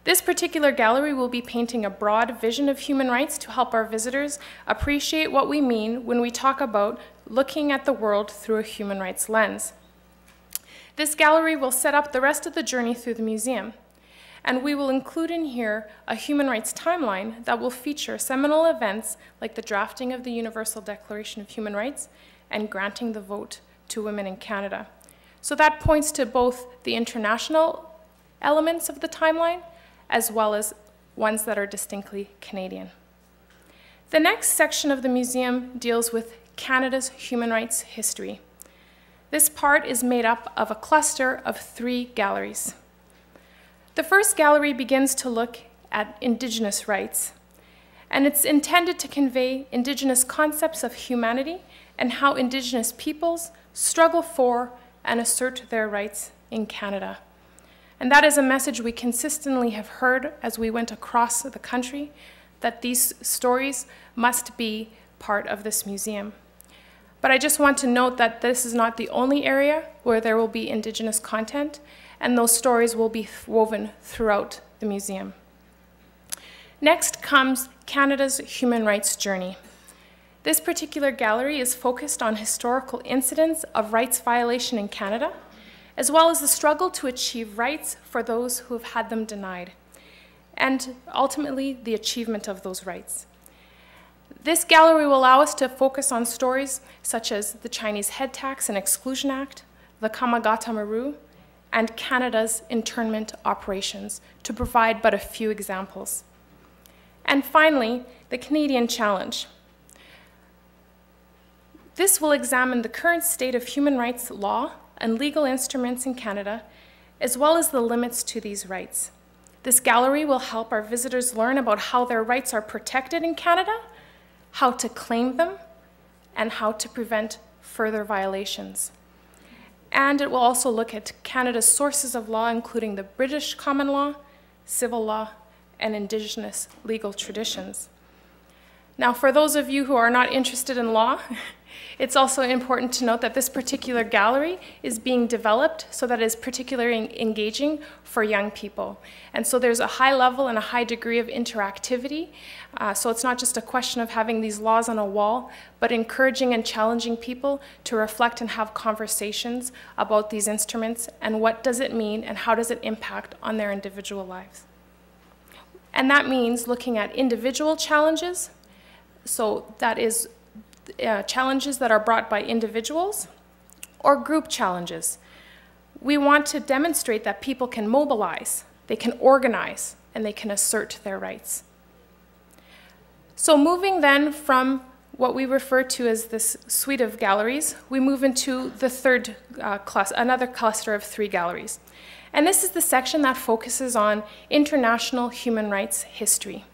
This particular gallery will be painting a broad vision of human rights to help our visitors appreciate what we mean when we talk about looking at the world through a human rights lens. This gallery will set up the rest of the journey through the museum, and we will include in here a human rights timeline that will feature seminal events like the drafting of the Universal Declaration of Human Rights and granting the vote to women in Canada. So that points to both the international elements of the timeline as well as ones that are distinctly Canadian. The next section of the museum deals with Canada's human rights history. This part is made up of a cluster of 3 galleries. The first gallery begins to look at Indigenous rights, and it's intended to convey Indigenous concepts of humanity and how Indigenous peoples struggle for and assert their rights in Canada. And that is a message we consistently have heard as we went across the country, that these stories must be part of this museum. But I just want to note that this is not the only area where there will be Indigenous content, and those stories will be woven throughout the museum. Next comes Canada's human rights journey. This particular gallery is focused on historical incidents of rights violation in Canada, as well as the struggle to achieve rights for those who have had them denied, and ultimately the achievement of those rights. This gallery will allow us to focus on stories such as the Chinese Head Tax and Exclusion Act, the Kamagata Maru, and Canada's internment operations, to provide but a few examples. And finally, the Canadian Challenge. This will examine the current state of human rights law and legal instruments in Canada, as well as the limits to these rights. This gallery will help our visitors learn about how their rights are protected in Canada, how to claim them, and how to prevent further violations. And it will also look at Canada's sources of law, including the British common law, civil law, and Indigenous legal traditions. Now, for those of you who are not interested in law, it's also important to note that this particular gallery is being developed so that it is particularly engaging for young people. And so there's a high level and a high degree of interactivity. So it's not just a question of having these laws on a wall, but encouraging and challenging people to reflect and have conversations about these instruments and what does it mean and how does it impact on their individual lives. And that means looking at individual challenges. So that is challenges that are brought by individuals or group challenges. We want to demonstrate that people can mobilize, they can organize, and they can assert their rights. So moving then from what we refer to as this suite of galleries, we move into the third another cluster of 3 galleries. And this is the section that focuses on international human rights history.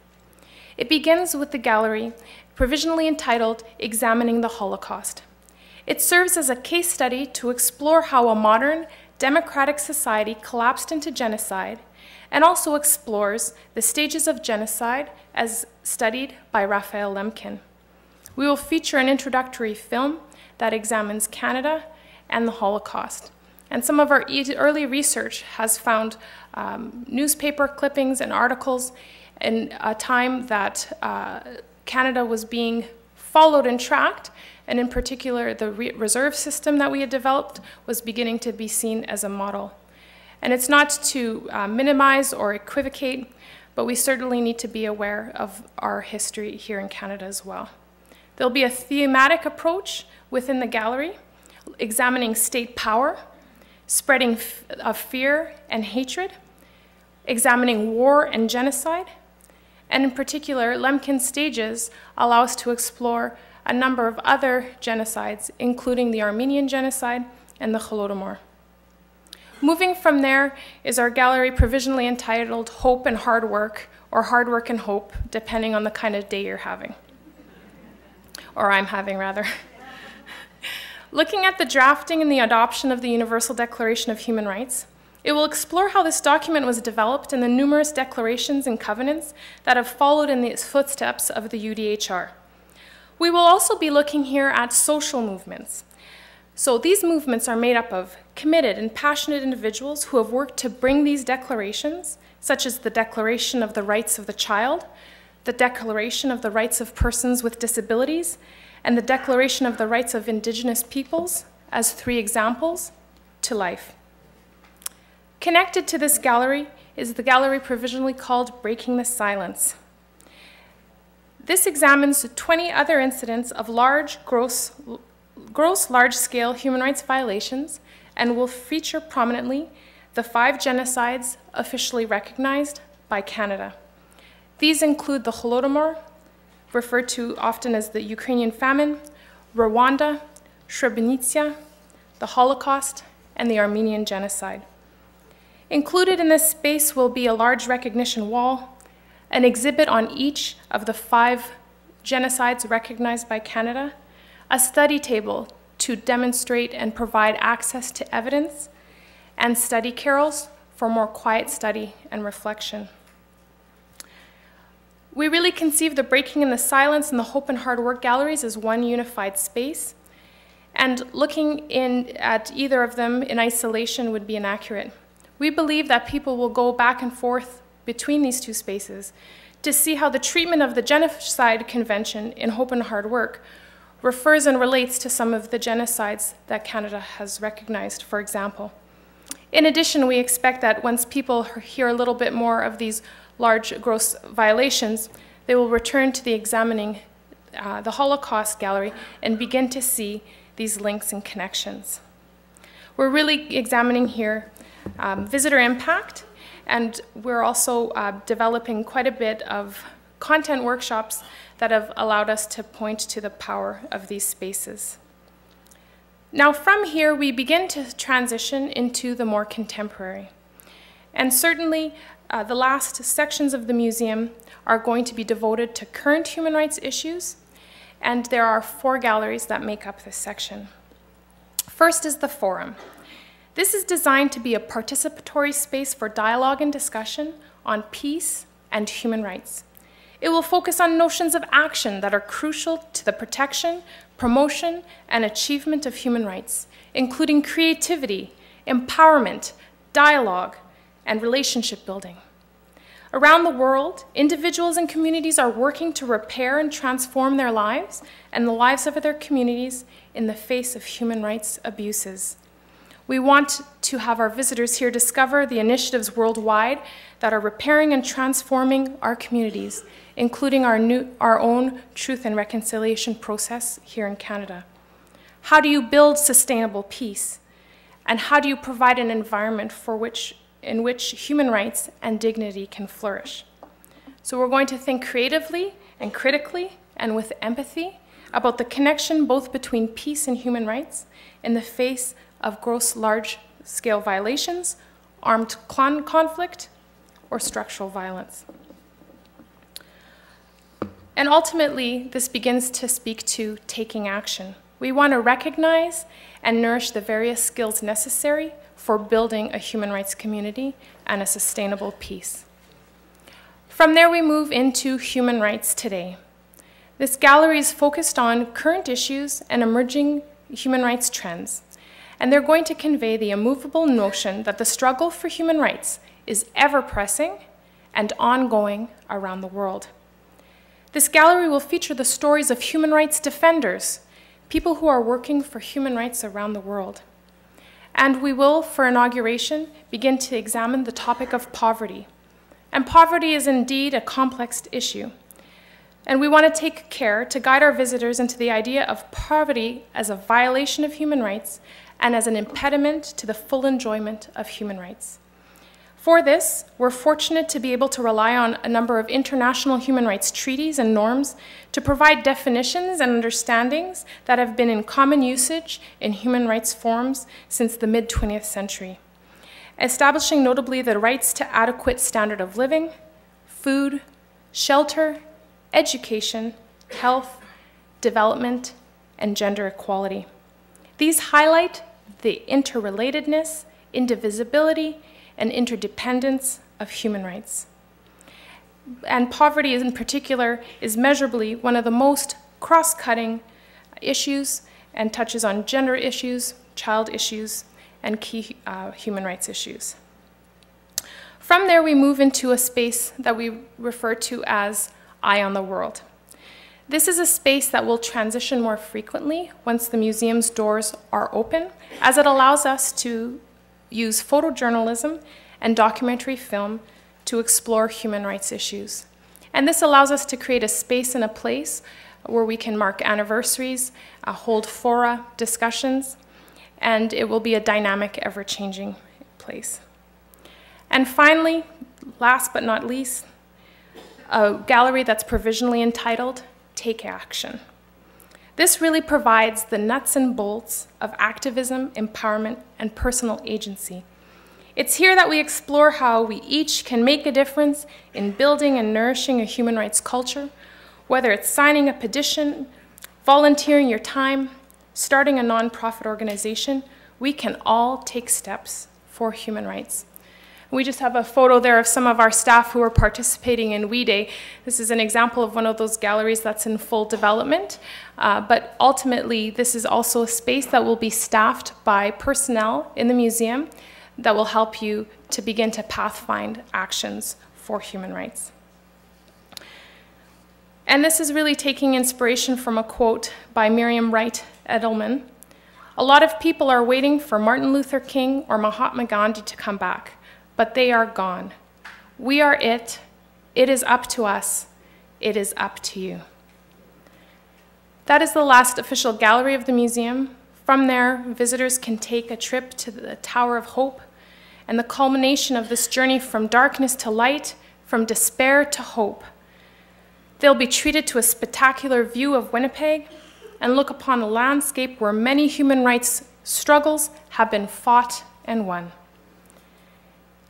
It begins with the gallery provisionally entitled Examining the Holocaust. It serves as a case study to explore how a modern democratic society collapsed into genocide, and also explores the stages of genocide as studied by Raphael Lemkin. We will feature an introductory film that examines Canada and the Holocaust. And some of our early research has found newspaper clippings and articles in a time that Canada was being followed and tracked, and in particular the reserve system that we had developed was beginning to be seen as a model. And it's not to minimize or equivocate, but we certainly need to be aware of our history here in Canada as well. There'll be a thematic approach within the gallery, examining state power, spreading of fear and hatred, examining war and genocide, and in particular, Lemkin's stages allow us to explore a number of other genocides, including the Armenian genocide and the Holodomor. Moving from there is our gallery provisionally entitled Hope and Hard Work, or Hard Work and Hope, depending on the kind of day you're having. Or I'm having, rather. Looking at the drafting and the adoption of the Universal Declaration of Human Rights, It will explore how this document was developed and the numerous declarations and covenants that have followed in the footsteps of the UDHR. We will also be looking here at social movements. So these movements are made up of committed and passionate individuals who have worked to bring these declarations, such as the Declaration of the Rights of the Child, the Declaration of the Rights of Persons with Disabilities, and the Declaration of the Rights of Indigenous Peoples, as 3 examples, to life. Connected to this gallery is the gallery provisionally called Breaking the Silence. This examines 20 other incidents of gross large-scale human rights violations and will feature prominently the 5 genocides officially recognized by Canada. These include the Holodomor, referred to often as the Ukrainian famine, Rwanda, Srebrenica, the Holocaust, and the Armenian genocide. Included in this space will be a large recognition wall, an exhibit on each of the 5 genocides recognized by Canada, a study table to demonstrate and provide access to evidence, and study carols for more quiet study and reflection. We really conceive the Breaking in the Silence and the Hope and Hard Work galleries as one unified space, and looking at either of them in isolation would be inaccurate. We believe that people will go back and forth between these 2 spaces to see how the treatment of the Genocide Convention in Hope and Hard Work refers and relates to some of the genocides that Canada has recognized, for example. In addition, we expect that once people hear a little bit more of these large gross violations, they will return to the examining the Holocaust gallery and begin to see these links and connections. We're really examining here visitor impact, and we're also developing quite a bit of content workshops that have allowed us to point to the power of these spaces. Now from here, we begin to transition into the more contemporary. And certainly, the last sections of the museum are going to be devoted to current human rights issues, and there are 4 galleries that make up this section. First is the Forum. This is designed to be a participatory space for dialogue and discussion on peace and human rights. It will focus on notions of action that are crucial to the protection, promotion, and achievement of human rights, including creativity, empowerment, dialogue, and relationship building. Around the world, individuals and communities are working to repair and transform their lives and the lives of their communities in the face of human rights abuses. We want to have our visitors here discover the initiatives worldwide that are repairing and transforming our communities, including our own truth and reconciliation process here in Canada. How do you build sustainable peace? And how do you provide an environment in which human rights and dignity can flourish? So we're going to think creatively and critically and with empathy about the connection both between peace and human rights in the face of gross large-scale violations, armed conflict, or structural violence. And ultimately, this begins to speak to taking action. We want to recognize and nourish the various skills necessary for building a human rights community and a sustainable peace. From there, we move into human rights today. This gallery is focused on current issues and emerging human rights trends, and they're going to convey the immovable notion that the struggle for human rights is ever-pressing and ongoing around the world. This gallery will feature the stories of human rights defenders, people who are working for human rights around the world. And we will, for inauguration, begin to examine the topic of poverty. And poverty is indeed a complex issue. And we want to take care to guide our visitors into the idea of poverty as a violation of human rights and as an impediment to the full enjoyment of human rights. For this, we're fortunate to be able to rely on a number of international human rights treaties and norms to provide definitions and understandings that have been in common usage in human rights forums since the mid-20th century, establishing notably the rights to adequate standard of living, food, shelter, education, health, development, and gender equality. These highlight the interrelatedness, indivisibility, and interdependence of human rights. And poverty in particular is measurably one of the most cross-cutting issues and touches on gender issues, child issues, and key human rights issues. From there, we move into a space that we refer to as Eye on the World. This is a space that will transition more frequently once the museum's doors are open, as it allows us to use photojournalism and documentary film to explore human rights issues. And this allows us to create a space and a place where we can mark anniversaries, hold fora, discussions, and it will be a dynamic, ever-changing place. And finally, last but not least, a gallery that's provisionally entitled Take Action. This really provides the nuts and bolts of activism, empowerment, and personal agency. It's here that we explore how we each can make a difference in building and nourishing a human rights culture, whether it's signing a petition, volunteering your time, starting a nonprofit organization. We can all take steps for human rights. We just have a photo there of some of our staff who are participating in We Day. This is an example of one of those galleries that's in full development, but ultimately this is also a space that will be staffed by personnel in the museum that will help you to begin to pathfind actions for human rights. And this is really taking inspiration from a quote by Miriam Wright Edelman. A lot of people are waiting for Martin Luther King or Mahatma Gandhi to come back, but they are gone. We are it. It is up to us. It is up to you. That is the last official gallery of the museum. From there, visitors can take a trip to the Tower of Hope and the culmination of this journey from darkness to light, from despair to hope. They'll be treated to a spectacular view of Winnipeg and look upon a landscape where many human rights struggles have been fought and won.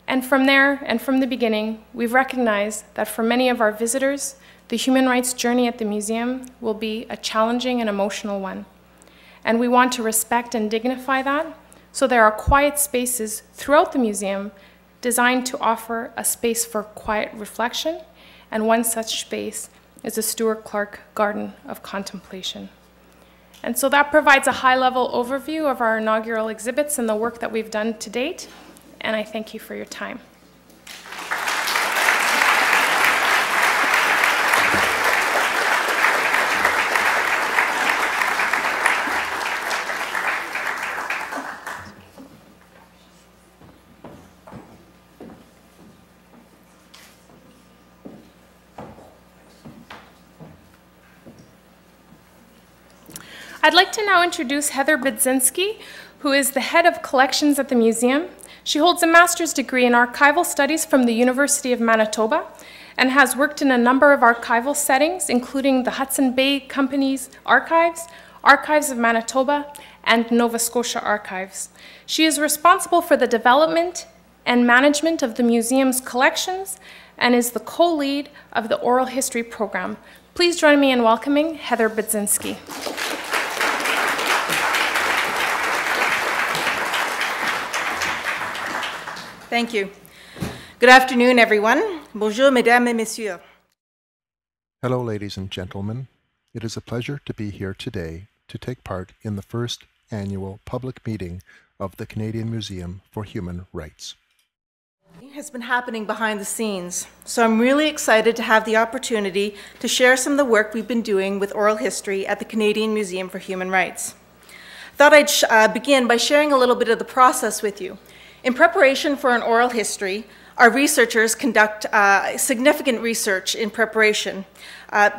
And from there, and from the beginning, we've recognized that for many of our visitors, the human rights journey at the museum will be a challenging and emotional one. And we want to respect and dignify that, so there are quiet spaces throughout the museum designed to offer a space for quiet reflection, and one such space is the Stuart Clark Garden of Contemplation. And so that provides a high-level overview of our inaugural exhibits and the work that we've done to date, and I thank you for your time. I'd like to now introduce Heather Budzinski, who is the head of collections at the museum. She holds a master's degree in archival studies from the University of Manitoba and has worked in a number of archival settings, including the Hudson Bay Company's archives, Archives of Manitoba, and Nova Scotia Archives. She is responsible for the development and management of the museum's collections and is the co-lead of the oral history program. Please join me in welcoming Heather Budzinski. Thank you. Good afternoon, everyone. Bonjour, mesdames et messieurs. Hello, ladies and gentlemen. It is a pleasure to be here today to take part in the first annual public meeting of the Canadian Museum for Human Rights. It has been happening behind the scenes, so I'm really excited to have the opportunity to share some of the work we've been doing with oral history at the Canadian Museum for Human Rights. I thought I'd begin by sharing a little bit of the process with you. In preparation for an oral history, our researchers conduct significant research in preparation,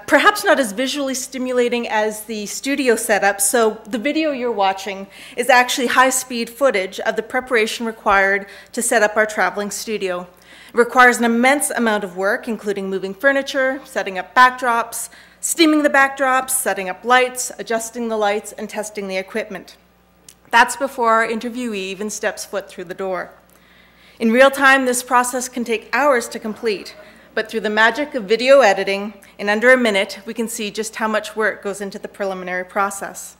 perhaps not as visually stimulating as the studio setup, so the video you're watching is actually high-speed footage of the preparation required to set up our traveling studio. It requires an immense amount of work, including moving furniture, setting up backdrops, steaming the backdrops, setting up lights, adjusting the lights, and testing the equipment. That's before our interviewee even steps foot through the door. In real time, this process can take hours to complete, but through the magic of video editing, in under a minute, we can see just how much work goes into the preliminary process.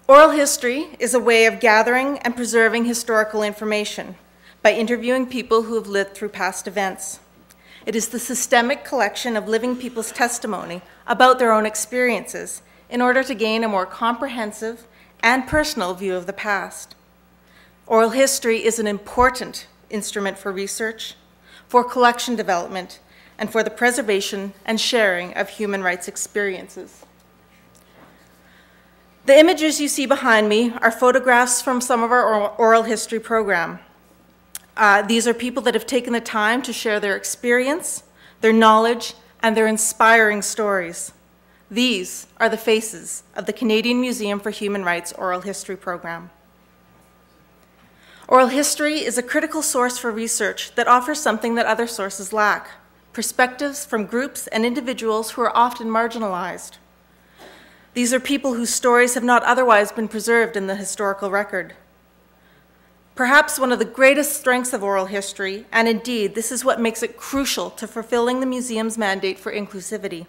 Oral history is a way of gathering and preserving historical information by interviewing people who have lived through past events. It is the systemic collection of living people's testimony about their own experiences in order to gain a more comprehensive and personal view of the past. Oral history is an important instrument for research, for collection development, and for the preservation and sharing of human rights experiences. The images you see behind me are photographs from some of our oral history program. These are people that have taken the time to share their experience, their knowledge, and their inspiring stories. These are the faces of the Canadian Museum for Human Rights Oral History Program. Oral history is a critical source for research that offers something that other sources lack: perspectives from groups and individuals who are often marginalized. These are people whose stories have not otherwise been preserved in the historical record. Perhaps one of the greatest strengths of oral history, and indeed this is what makes it crucial to fulfilling the museum's mandate for inclusivity.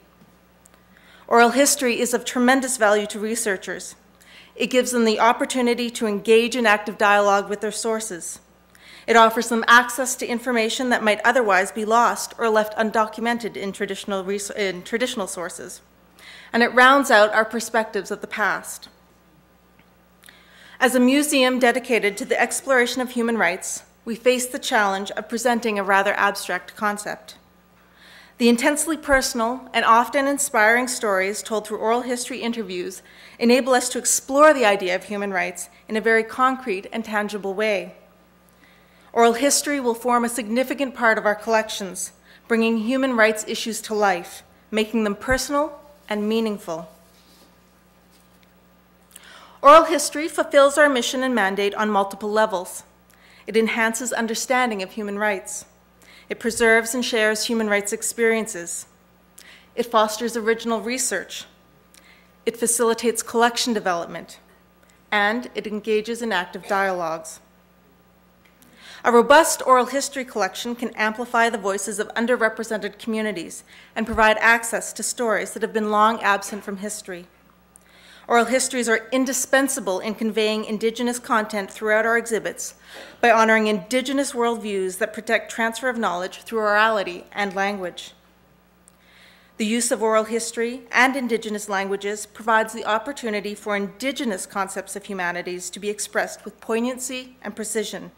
Oral history is of tremendous value to researchers. It gives them the opportunity to engage in active dialogue with their sources. It offers them access to information that might otherwise be lost or left undocumented in traditional sources. And it rounds out our perspectives of the past. As a museum dedicated to the exploration of human rights, we face the challenge of presenting a rather abstract concept. The intensely personal and often inspiring stories told through oral history interviews enable us to explore the idea of human rights in a very concrete and tangible way. Oral history will form a significant part of our collections, bringing human rights issues to life, making them personal and meaningful. Oral history fulfills our mission and mandate on multiple levels. It enhances understanding of human rights. It preserves and shares human rights experiences. It fosters original research. It facilitates collection development. And it engages in active dialogues. A robust oral history collection can amplify the voices of underrepresented communities and provide access to stories that have been long absent from history. Oral histories are indispensable in conveying Indigenous content throughout our exhibits by honoring Indigenous worldviews that protect transfer of knowledge through orality and language. The use of oral history and Indigenous languages provides the opportunity for Indigenous concepts of humanities to be expressed with poignancy and precision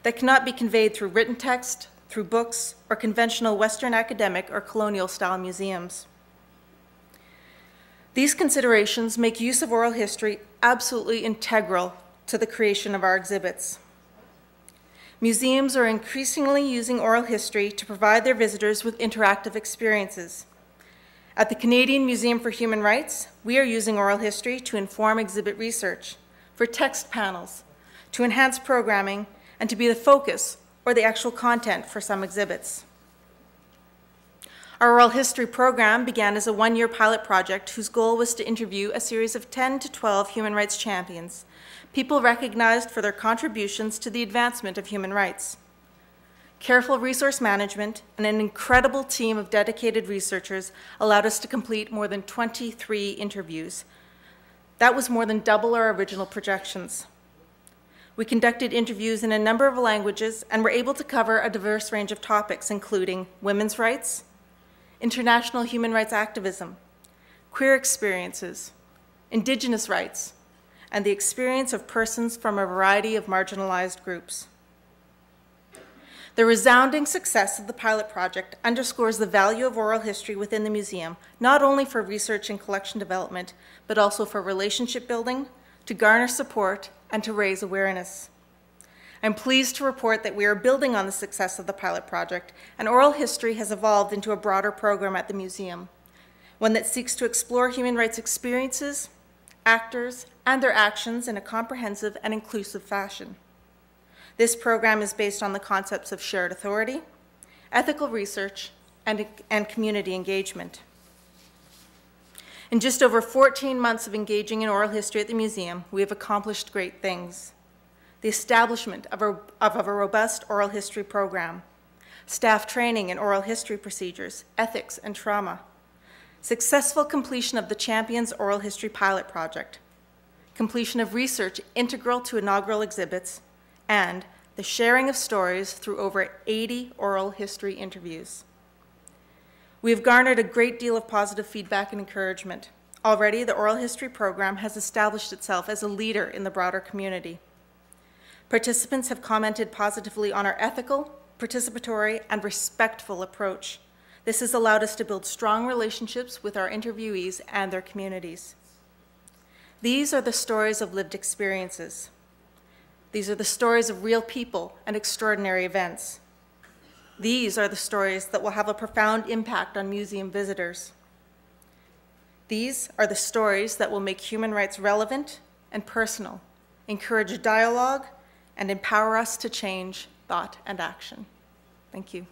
that cannot be conveyed through written text, through books, or conventional Western academic or colonial-style museums. These considerations make use of oral history absolutely integral to the creation of our exhibits. Museums are increasingly using oral history to provide their visitors with interactive experiences. At the Canadian Museum for Human Rights, we are using oral history to inform exhibit research, for text panels, to enhance programming, and to be the focus or the actual content for some exhibits. Our oral history program began as a one-year pilot project whose goal was to interview a series of 10 to 12 human rights champions, people recognized for their contributions to the advancement of human rights. Careful resource management and an incredible team of dedicated researchers allowed us to complete more than 23 interviews. That was more than double our original projections. We conducted interviews in a number of languages and were able to cover a diverse range of topics, including women's rights, international human rights activism, queer experiences, Indigenous rights, and the experience of persons from a variety of marginalized groups. The resounding success of the pilot project underscores the value of oral history within the museum, not only for research and collection development, but also for relationship building, to garner support, and to raise awareness. I'm pleased to report that we are building on the success of the pilot project, and oral history has evolved into a broader program at the museum, one that seeks to explore human rights experiences, actors, and their actions in a comprehensive and inclusive fashion. This program is based on the concepts of shared authority, ethical research, and community engagement. In just over 14 months of engaging in oral history at the museum, we have accomplished great things. The establishment of a robust oral history program, staff training in oral history procedures, ethics, and trauma, successful completion of the Champions Oral History Pilot Project, completion of research integral to inaugural exhibits, and the sharing of stories through over 80 oral history interviews. We have garnered a great deal of positive feedback and encouragement. Already, the oral history program has established itself as a leader in the broader community. Participants have commented positively on our ethical, participatory, and respectful approach. This has allowed us to build strong relationships with our interviewees and their communities. These are the stories of lived experiences. These are the stories of real people and extraordinary events. These are the stories that will have a profound impact on museum visitors. These are the stories that will make human rights relevant and personal, encourage dialogue, and empower us to change thought and action. Thank you.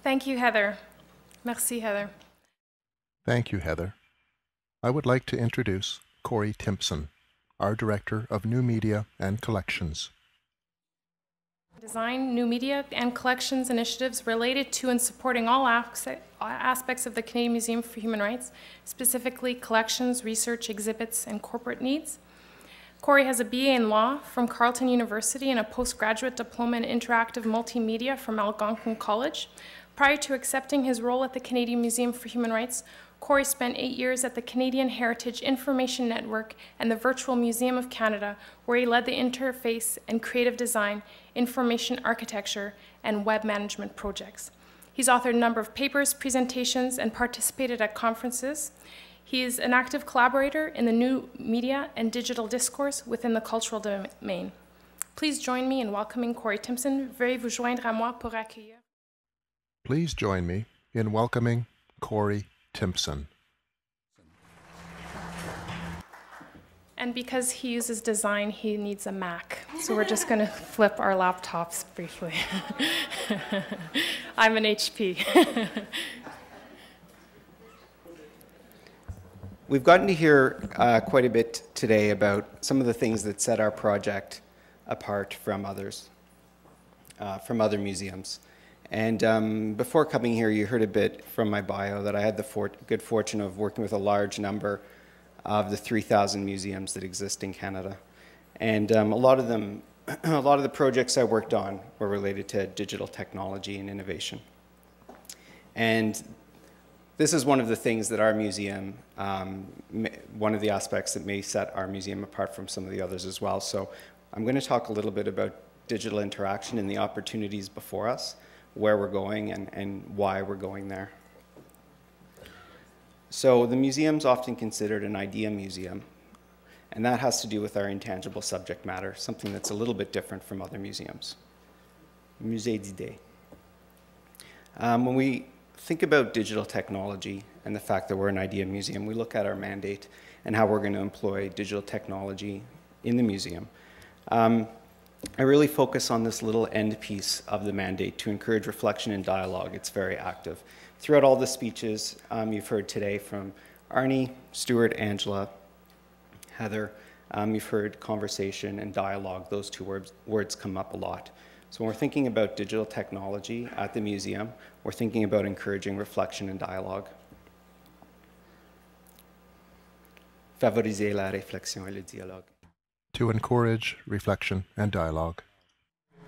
Thank you, Heather. Merci, Heather. Thank you, Heather. I would like to introduce Corey Timpson, our Director of New Media and Collections. Design new media and collections initiatives related to and supporting all aspects of the Canadian Museum for Human Rights, specifically collections, research, exhibits, and corporate needs. Corey has a BA in Law from Carleton University and a postgraduate diploma in Interactive Multimedia from Algonquin College. Prior to accepting his role at the Canadian Museum for Human Rights, Corey spent 8 years at the Canadian Heritage Information Network and the Virtual Museum of Canada, where he led the interface and creative design, information architecture, and web management projects. He's authored a number of papers, presentations, and participated at conferences. He is an active collaborator in the new media and digital discourse within the cultural domain. Please join me in welcoming Corey Timpson. Veuillez vous joindre à moi pour accueillir. Please join me in welcoming Corey Timpson. And because he uses design, he needs a Mac. So we're just going to flip our laptops briefly. I'm an HP. We've gotten to hear quite a bit today about some of the things that set our project apart from others, from other museums. And before coming here, you heard a bit from my bio that I had the good fortune of working with a large number of the 3,000 museums that exist in Canada. And a lot of the projects I worked on were related to digital technology and innovation. And this is one of the things that our museum, one of the aspects that may set our museum apart from some of the others as well. So I'm going to talk a little bit about digital interaction and the opportunities before us, where we're going and why we're going there. So the museum's often considered an idea museum, and that has to do with our intangible subject matter, something that's a little bit different from other museums. Musée d'idées. When we think about digital technology and the fact that we're an idea museum, we look at our mandate and how we're going to employ digital technology in the museum. I really focus on this little end piece of the mandate to encourage reflection and dialogue. It's very active. Throughout all the speeches you've heard today from Arnie, Stuart, Angela, Heather, you've heard conversation and dialogue. Those two words come up a lot. So when we're thinking about digital technology at the museum, we're thinking about encouraging reflection and dialogue. Favoriser la réflexion et le dialogue. To encourage reflection and dialogue.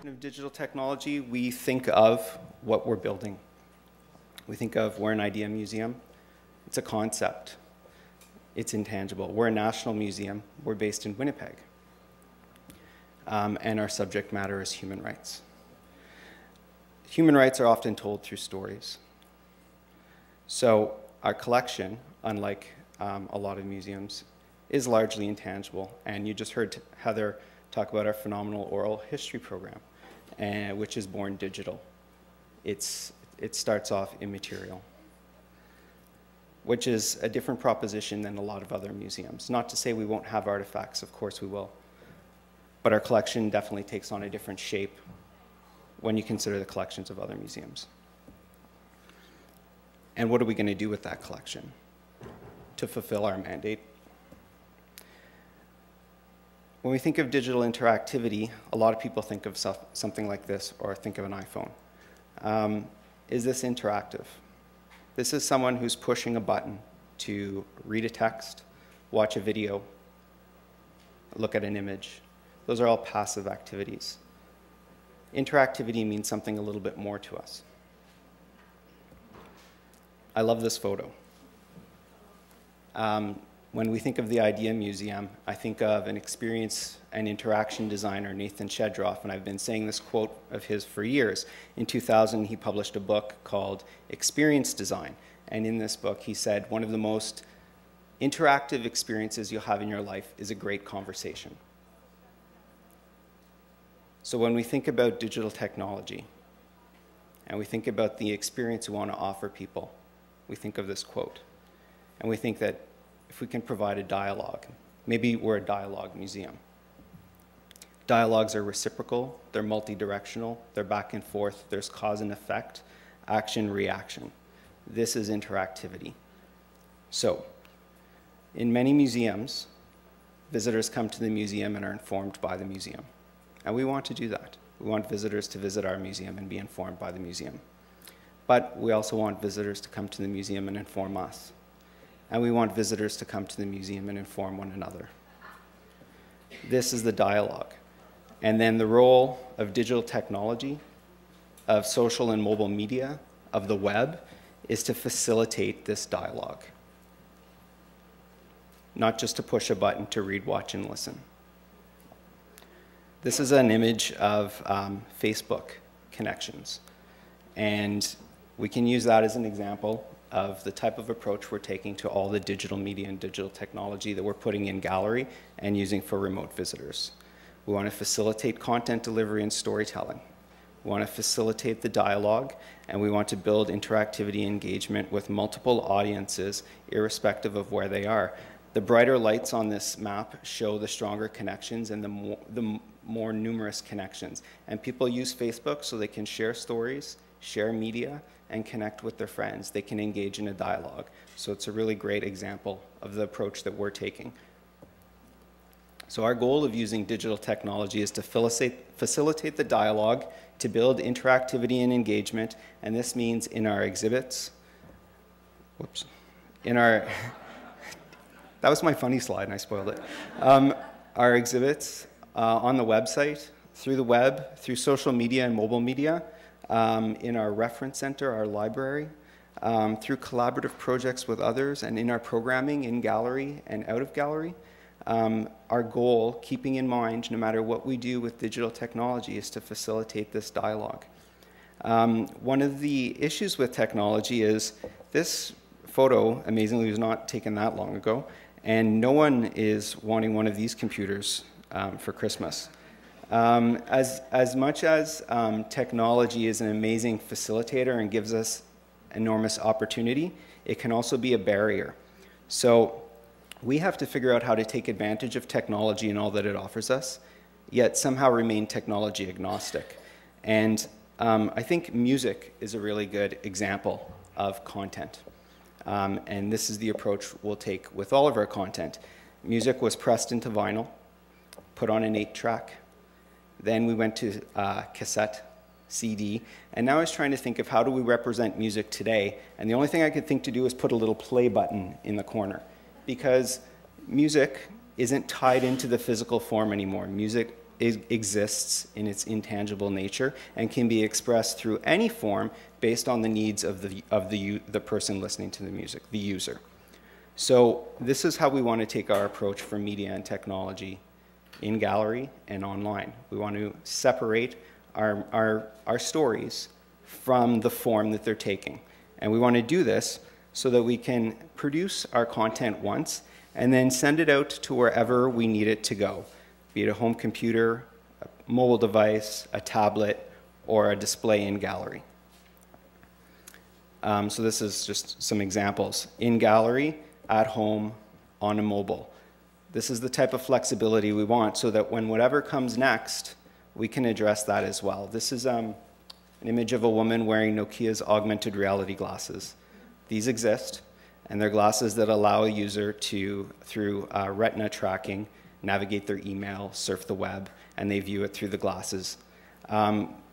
Of digital technology, we think of what we're building. We think of we're an idea museum. It's a concept. It's intangible. We're a national museum. We're based in Winnipeg. And our subject matter is human rights. Human rights are often told through stories. So our collection, unlike a lot of museums, is largely intangible. And you just heard Heather talk about our phenomenal oral history program, which is born digital. It starts off immaterial, which is a different proposition than a lot of other museums. Not to say we won't have artifacts, of course we will. But our collection definitely takes on a different shape when you consider the collections of other museums. And what are we going to do with that collection to fulfill our mandate? When we think of digital interactivity, a lot of people think of something like this or think of an iPhone. Is this interactive? This is someone who's pushing a button to read a text, watch a video, look at an image. Those are all passive activities. Interactivity means something a little bit more to us. I love this photo. When we think of the Idea Museum, I think of an experience and interaction designer, Nathan Shedroff, and I've been saying this quote of his for years. In 2000, he published a book called Experience Design, and in this book, he said, one of the most interactive experiences you'll have in your life is a great conversation. So when we think about digital technology, and we think about the experience we want to offer people, we think of this quote, and we think that if we can provide a dialogue, maybe we're a dialogue museum. Dialogues are reciprocal, they're multi-directional, they're back and forth, there's cause and effect, action, reaction. This is interactivity. So, in many museums, visitors come to the museum and are informed by the museum. And we want to do that. We want visitors to visit our museum and be informed by the museum. But we also want visitors to come to the museum and inform us. And we want visitors to come to the museum and inform one another. This is the dialogue. And then the role of digital technology, of social and mobile media, of the web, is to facilitate this dialogue. Not just to push a button to read, watch, and listen. This is an image of Facebook connections. And we can use that as an example of the type of approach we're taking to all the digital media and digital technology that we're putting in gallery and using for remote visitors. We want to facilitate content delivery and storytelling. We want to facilitate the dialogue, and we want to build interactivity engagement with multiple audiences, irrespective of where they are. The brighter lights on this map show the stronger connections and the more numerous connections. And people use Facebook so they can share stories, share media, and connect with their friends. They can engage in a dialogue. So it's a really great example of the approach that we're taking. So our goal of using digital technology is to facilitate the dialogue, to build interactivity and engagement, and this means in our exhibits, that was my funny slide and I spoiled it. Our exhibits on the website, through the web, through social media and mobile media, in our reference center, our library, through collaborative projects with others, and in our programming in gallery and out of gallery. Our goal, keeping in mind, no matter what we do with digital technology, is to facilitate this dialogue. One of the issues with technology is this photo, amazingly, was not taken that long ago, and no one is wanting one of these computers for Christmas. As much as technology is an amazing facilitator and gives us enormous opportunity, it can also be a barrier. So we have to figure out how to take advantage of technology and all that it offers us, yet somehow remain technology agnostic. And I think music is a really good example of content. And this is the approach we'll take with all of our content. Music was pressed into vinyl, put on an 8-track. Then we went to cassette, CD, and now I was trying to think of how do we represent music today, and the only thing I could think to do is put a little play button in the corner, because music isn't tied into the physical form anymore. Music exists in its intangible nature and can be expressed through any form based on the needs of the person listening to the music, the user. So this is how we want to take our approach for media and technology in gallery and online. We want to separate our stories from the form that they're taking. And we want to do this so that we can produce our content once and then send it out to wherever we need it to go, be it a home computer, a mobile device, a tablet, or a display in gallery. So this is just some examples. In gallery, at home, on a mobile. This is the type of flexibility we want so that when whatever comes next, we can address that as well. This is an image of a woman wearing Nokia's augmented reality glasses. These exist, and they're glasses that allow a user to, through retina tracking, navigate their email, surf the web, and they view it through the glasses.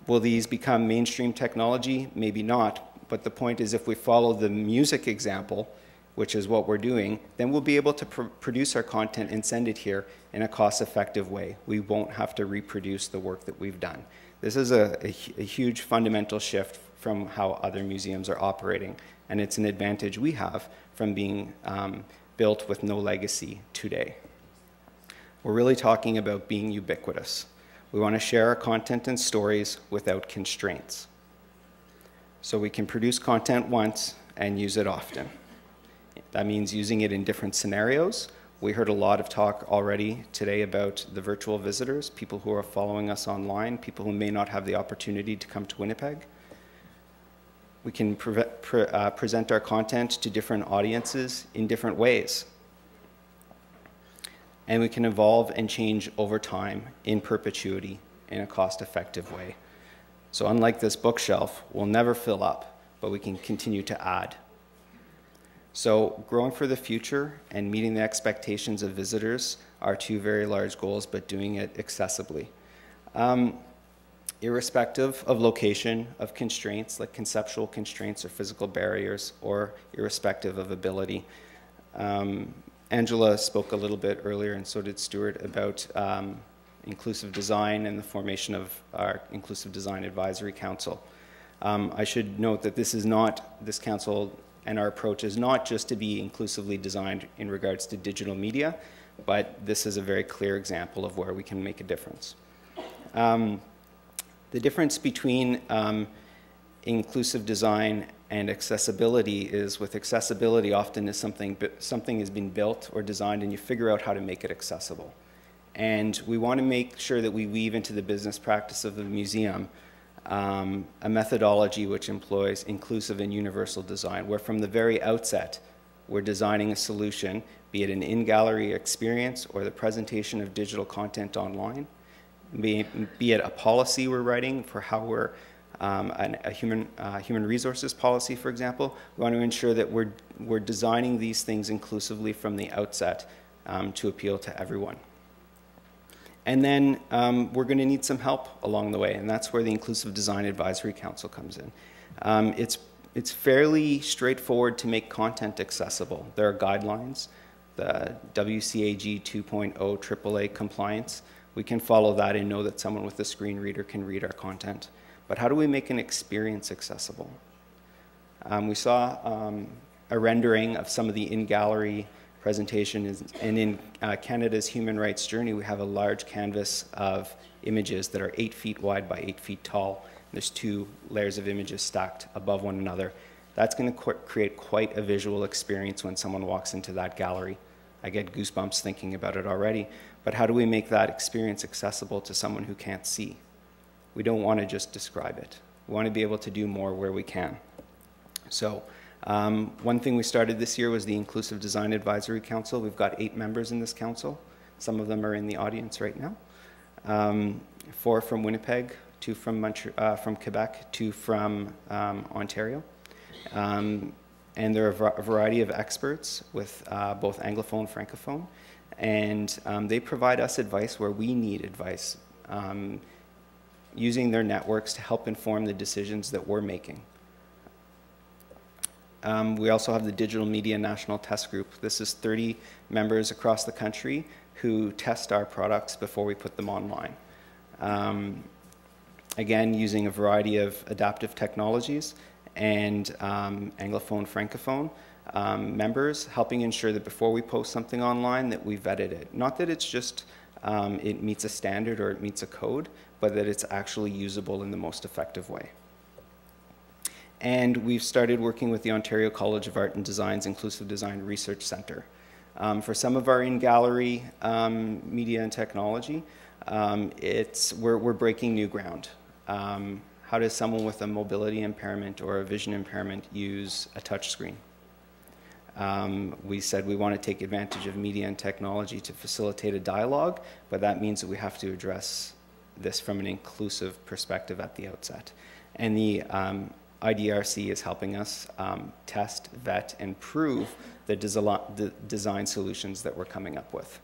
Will these become mainstream technology? Maybe not, but the point is if we follow the music example, which is what we're doing, then we'll be able to produce our content and send it here in a cost-effective way. We won't have to reproduce the work that we've done. This is a huge fundamental shift from how other museums are operating, and it's an advantage we have from being built with no legacy today. We're really talking about being ubiquitous. We want to share our content and stories without constraints. So we can produce content once and use it often. That means using it in different scenarios. We heard a lot of talk already today about the virtual visitors, people who are following us online, people who may not have the opportunity to come to Winnipeg. We can present our content to different audiences in different ways. And we can evolve and change over time in perpetuity in a cost-effective way. So unlike this bookshelf, we'll never fill up, but we can continue to add. So growing for the future and meeting the expectations of visitors are two very large goals, but doing it accessibly. Irrespective of location, of constraints, like conceptual constraints or physical barriers, or irrespective of ability. Angela spoke a little bit earlier, and so did Stuart, about inclusive design and the formation of our Inclusive Design Advisory Council. I should note that this council and our approach is not just to be inclusively designed in regards to digital media, but this is a very clear example of where we can make a difference. The difference between inclusive design and accessibility is with accessibility often is something has been built or designed and you figure out how to make it accessible. And we want to make sure that we weave into the business practice of the museum a methodology which employs inclusive and universal design, where from the very outset we're designing a solution, be it an in-gallery experience or the presentation of digital content online, be it a policy we're writing for how we're a human resources policy, for example. We want to ensure that we're designing these things inclusively from the outset to appeal to everyone. And then we're going to need some help along the way, and that's where the Inclusive Design Advisory Council comes in. It's fairly straightforward to make content accessible. There are guidelines, the WCAG 2.0 AAA compliance. We can follow that and know that someone with a screen reader can read our content. But how do we make an experience accessible? We saw a rendering of some of the in-gallery presentation, and in Canada's Human Rights Journey, we have a large canvas of images that are 8 feet wide by 8 feet tall. There's 2 layers of images stacked above one another. That's going to create quite a visual experience when someone walks into that gallery. I get goosebumps thinking about it already. But how do we make that experience accessible to someone who can't see? We don't want to just describe it. We want to be able to do more where we can. So one thing we started this year was the Inclusive Design Advisory Council. We've got 8 members in this council. Some of them are in the audience right now. 4 from Winnipeg, 2 from Quebec, 2 from Ontario. And there are a variety of experts with both Anglophone, Francophone. And they provide us advice where we need advice, using their networks to help inform the decisions that we're making. We also have the Digital Media National Test Group. This is 30 members across the country who test our products before we put them online. Again, using a variety of adaptive technologies and Anglophone, Francophone members, helping ensure that before we post something online that we vetted it. Not that it's just it meets a standard or it meets a code, but that it's actually usable in the most effective way. And we've started working with the Ontario College of Art and Design's Inclusive Design Research Centre. For some of our in-gallery media and technology, we're breaking new ground. How does someone with a mobility impairment or a vision impairment use a touch screen? We said we want to take advantage of media and technology to facilitate a dialogue, but that means that we have to address this from an inclusive perspective at the outset. And the IDRC is helping us test, vet, and prove the design solutions that we're coming up with.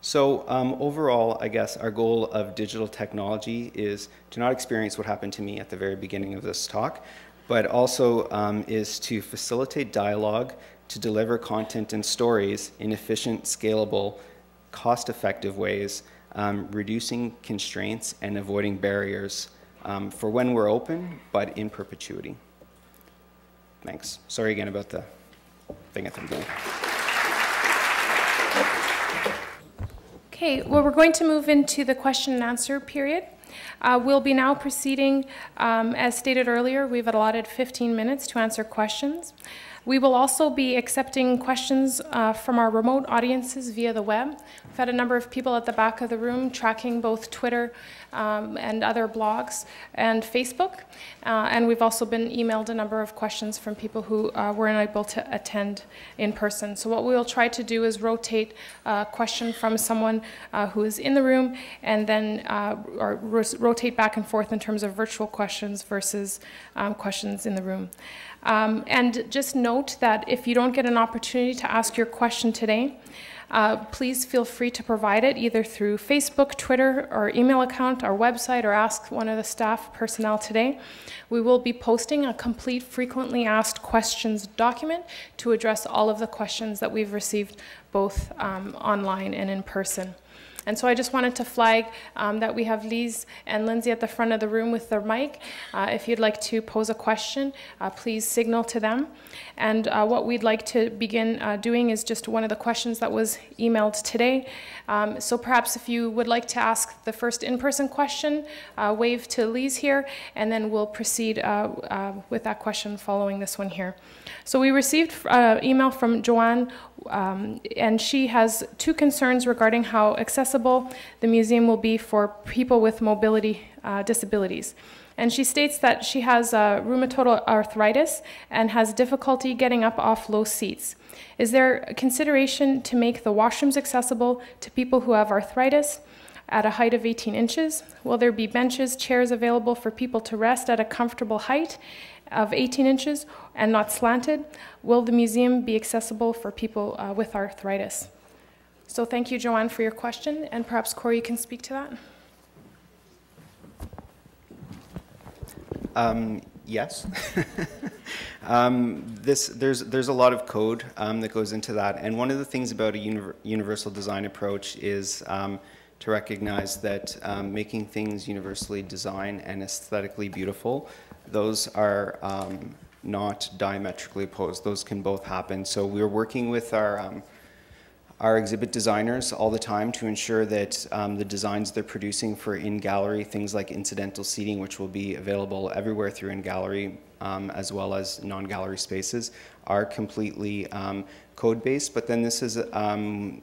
So overall, I guess our goal of digital technology is to not experience what happened to me at the very beginning of this talk, but also is to facilitate dialogue, to deliver content and stories in efficient, scalable, cost-effective ways, reducing constraints and avoiding barriers for when we're open, but in perpetuity. Thanks. Sorry again about the thing at the beginning. Okay, well, we're going to move into the question and answer period. We'll be now proceeding, as stated earlier, we've allotted 15 minutes to answer questions. We will also be accepting questions from our remote audiences via the web. We've had a number of people at the back of the room tracking both Twitter and other blogs and Facebook. And we've also been emailed a number of questions from people who were unable to attend in person. So what we'll try to do is rotate a question from someone who is in the room and then rotate back and forth in terms of virtual questions versus questions in the room. And just note that if you don't get an opportunity to ask your question today, please feel free to provide it either through Facebook, Twitter, or email account, our website, or ask one of the staff personnel today. We will be posting a complete frequently asked questions document to address all of the questions that we've received both online and in person. And so I just wanted to flag that we have Lise and Lindsay at the front of the room with their mic. If you'd like to pose a question, please signal to them. And what we'd like to begin doing is just one of the questions that was emailed today. So perhaps if you would like to ask the first in-person question, wave to Lise here, and then we'll proceed with that question following this one here. So we received email from Joanne, and she has two concerns regarding how accessible the museum will be for people with mobility disabilities. And she states that she has rheumatoid arthritis and has difficulty getting up off low seats. Is there a consideration to make the washrooms accessible to people who have arthritis at a height of 18 inches? Will there be benches, chairs available for people to rest at a comfortable height of 18 inches and not slanted? Will the museum be accessible for people with arthritis? So thank you, Joanne, for your question, and perhaps Corey, you can speak to that. Yes. There's a lot of code that goes into that, and one of the things about a universal design approach is to recognize that making things universally designed and aesthetically beautiful, those are not diametrically opposed. Those can both happen. So we're working with our exhibit designers all the time to ensure that the designs they're producing for in-gallery, things like incidental seating, which will be available everywhere through in-gallery, as well as non-gallery spaces, are completely code-based. But then this is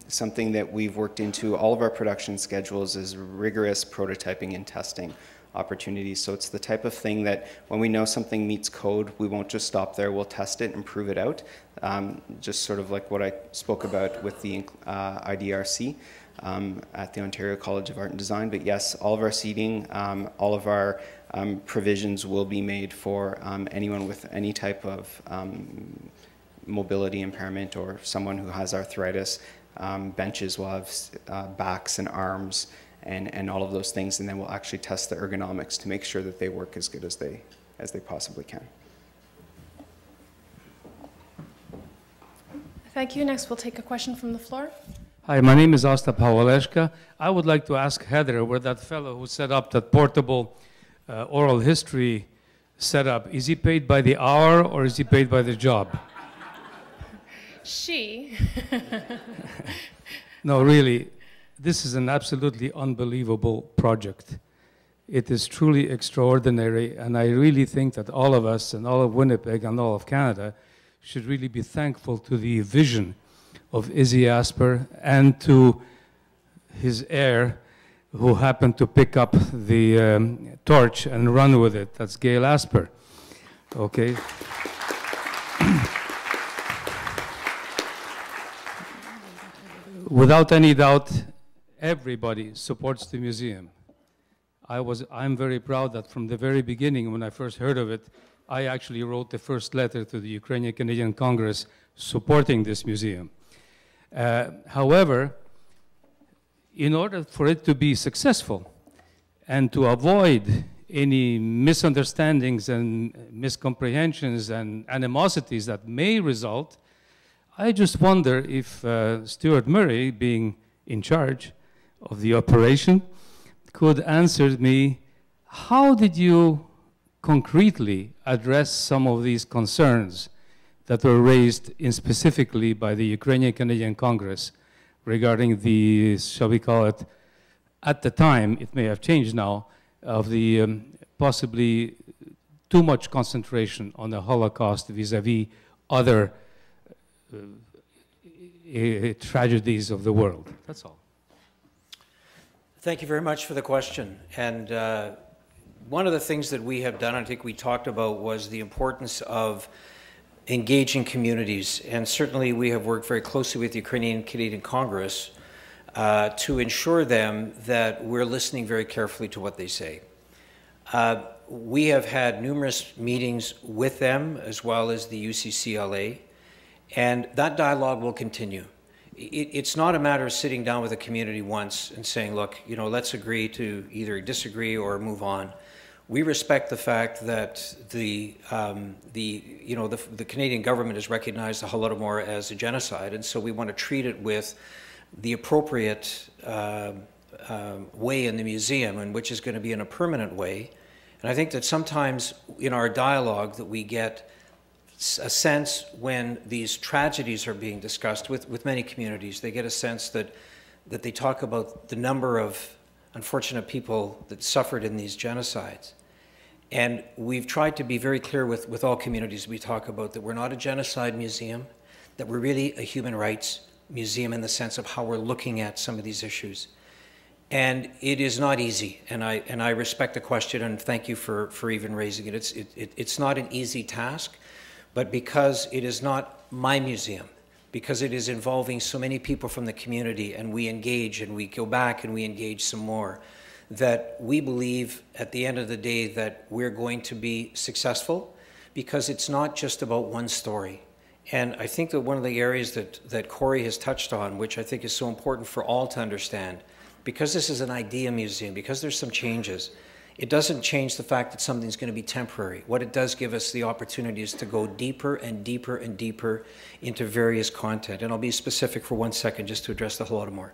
something that we've worked into all of our production schedules is rigorous prototyping and testing opportunities. So it's the type of thing that when we know something meets code, we won't just stop there. We'll test it and prove it out. Just sort of like what I spoke about with the IDRC at the Ontario College of Art and Design. But yes, all of our seating, all of our provisions will be made for anyone with any type of mobility impairment or someone who has arthritis. Benches will have backs and arms and all of those things, and then we'll actually test the ergonomics to make sure that they work as good as they possibly can. Thank you. Next, we'll take a question from the floor. Hi, my name is Ostap Hawaleshka. I would like to ask Heather, where that fellow who set up that portable oral history setup, is he paid by the hour or is he paid by the job? She. No, really, this is an absolutely unbelievable project. It is truly extraordinary, and I really think that all of us and all of Winnipeg and all of Canada should really be thankful to the vision of Izzy Asper and to his heir, who happened to pick up the torch and run with it. That's Gail Asper. Okay. Without any doubt, everybody supports the museum. I'm very proud that from the very beginning, when I first heard of it, I actually wrote the first letter to the Ukrainian Canadian Congress supporting this museum. However, in order for it to be successful and to avoid any misunderstandings and miscomprehensions and animosities that may result, I just wonder if Stuart Murray, being in charge of the operation, could answer me, how did you concretely address some of these concerns that were raised specifically by the Ukrainian-Canadian Congress regarding the, shall we call it, at the time, it may have changed now, of the possibly too much concentration on the Holocaust vis-à-vis other tragedies of the world. That's all. Thank you very much for the question. And one of the things that we have done, I think we talked about, was the importance of engaging communities. And certainly we have worked very closely with the Ukrainian-Canadian Congress to ensure them that we're listening very carefully to what they say. We have had numerous meetings with them, as well as the UCCLA, and that dialogue will continue. It's not a matter of sitting down with a community once and saying, look, you know, let's agree to either disagree or move on. We respect the fact that the Canadian government has recognized the Holodomor as a genocide, and so we want to treat it with the appropriate way in the museum, and which is going to be in a permanent way. And I think that sometimes in our dialogue that we get a sense when these tragedies are being discussed with many communities, they get a sense that they talk about the number of unfortunate people that suffered in these genocides. And we've tried to be very clear with all communities we talk about that we're not a genocide museum, that we're really a human rights museum in the sense of how we're looking at some of these issues. And it is not easy, and I respect the question, and thank you for even raising it. It's not an easy task, but because it is not my museum, because it is involving so many people from the community, and we engage, and we go back and we engage some more, that we believe at the end of the day that we're going to be successful, because it's not just about one story. And I think that one of the areas that Corey has touched on, which I think is so important for all to understand, because this is an idea museum, because there's some changes, it doesn't change the fact that something's going to be temporary. What it does give us the opportunity is to go deeper and deeper and deeper into various content. And I'll be specific for 1 second just to address the Holodomor.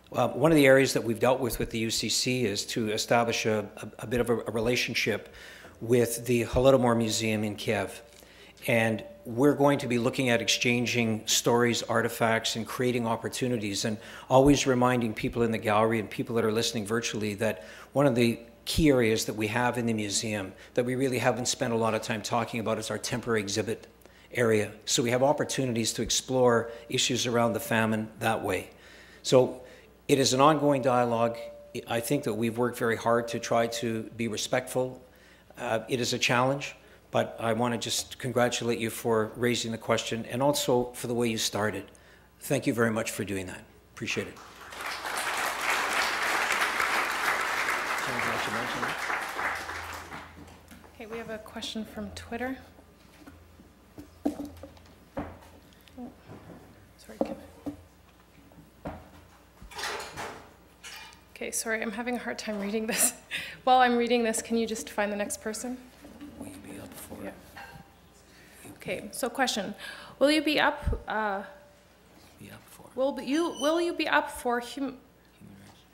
One of the areas that we've dealt with the UCC is to establish a bit of a relationship with the Holodomor Museum in Kiev. And we're going to be looking at exchanging stories, artifacts, and creating opportunities, and always reminding people in the gallery and people that are listening virtually that one of the key areas that we have in the museum that we really haven't spent a lot of time talking about is our temporary exhibit area. So we have opportunities to explore issues around the famine that way. So it is an ongoing dialogue. I think that we've worked very hard to try to be respectful. It is a challenge. But I want to just congratulate you for raising the question and also for the way you started. Thank you very much for doing that. Appreciate it. Okay, we have a question from Twitter. Oh, sorry, okay, sorry, I'm having a hard time reading this. While I'm reading this, can you just find the next person? Yeah. Okay, so question: will you be up? Will you be up for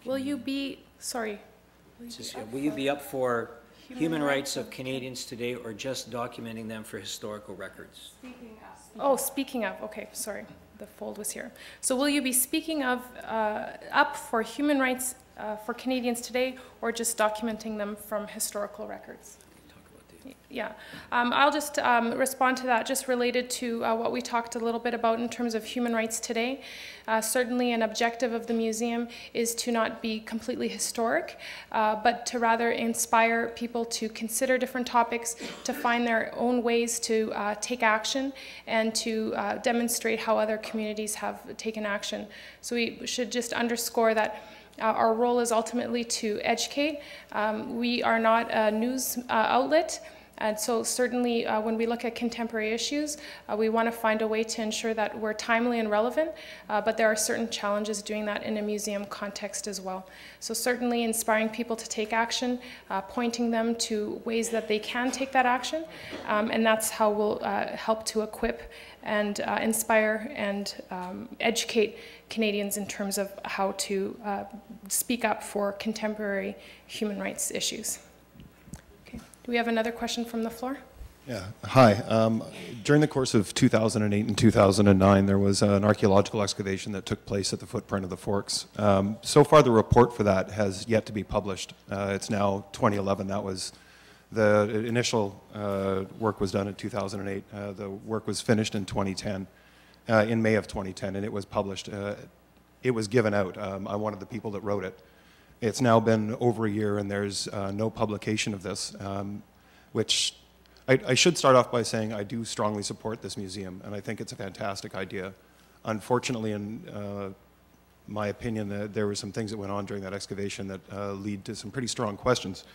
Will you be sorry? Will you be up for human rights of Canadians today, or just documenting them for historical records? Speaking of. Okay, sorry, the fold was here. So will you be speaking of up for human rights for Canadians today, or just documenting them from historical records? Yeah, I'll just respond to that, just related to what we talked a little bit about in terms of human rights today. Certainly an objective of the museum is to not be completely historic, but to rather inspire people to consider different topics, to find their own ways to take action, and to demonstrate how other communities have taken action. So we should just underscore that our role is ultimately to educate. We are not a news outlet. And so certainly when we look at contemporary issues, we want to find a way to ensure that we're timely and relevant, but there are certain challenges doing that in a museum context as well. So certainly inspiring people to take action, pointing them to ways that they can take that action, and that's how we'll help to equip and inspire and educate Canadians in terms of how to speak up for contemporary human rights issues. Do we have another question from the floor? Yeah, hi. During the course of 2008 and 2009, there was an archaeological excavation that took place at the footprint of the Forks. So far, the report for that has yet to be published. It's now 2011. That was the initial work was done in 2008. The work was finished in 2010, in May of 2010, and it was published. It was given out. I'm one of the people that wrote it. It's now been over a year, and there's no publication of this, which I should start off by saying I do strongly support this museum, and I think it's a fantastic idea. Unfortunately, in my opinion, there were some things that went on during that excavation that lead to some pretty strong questions,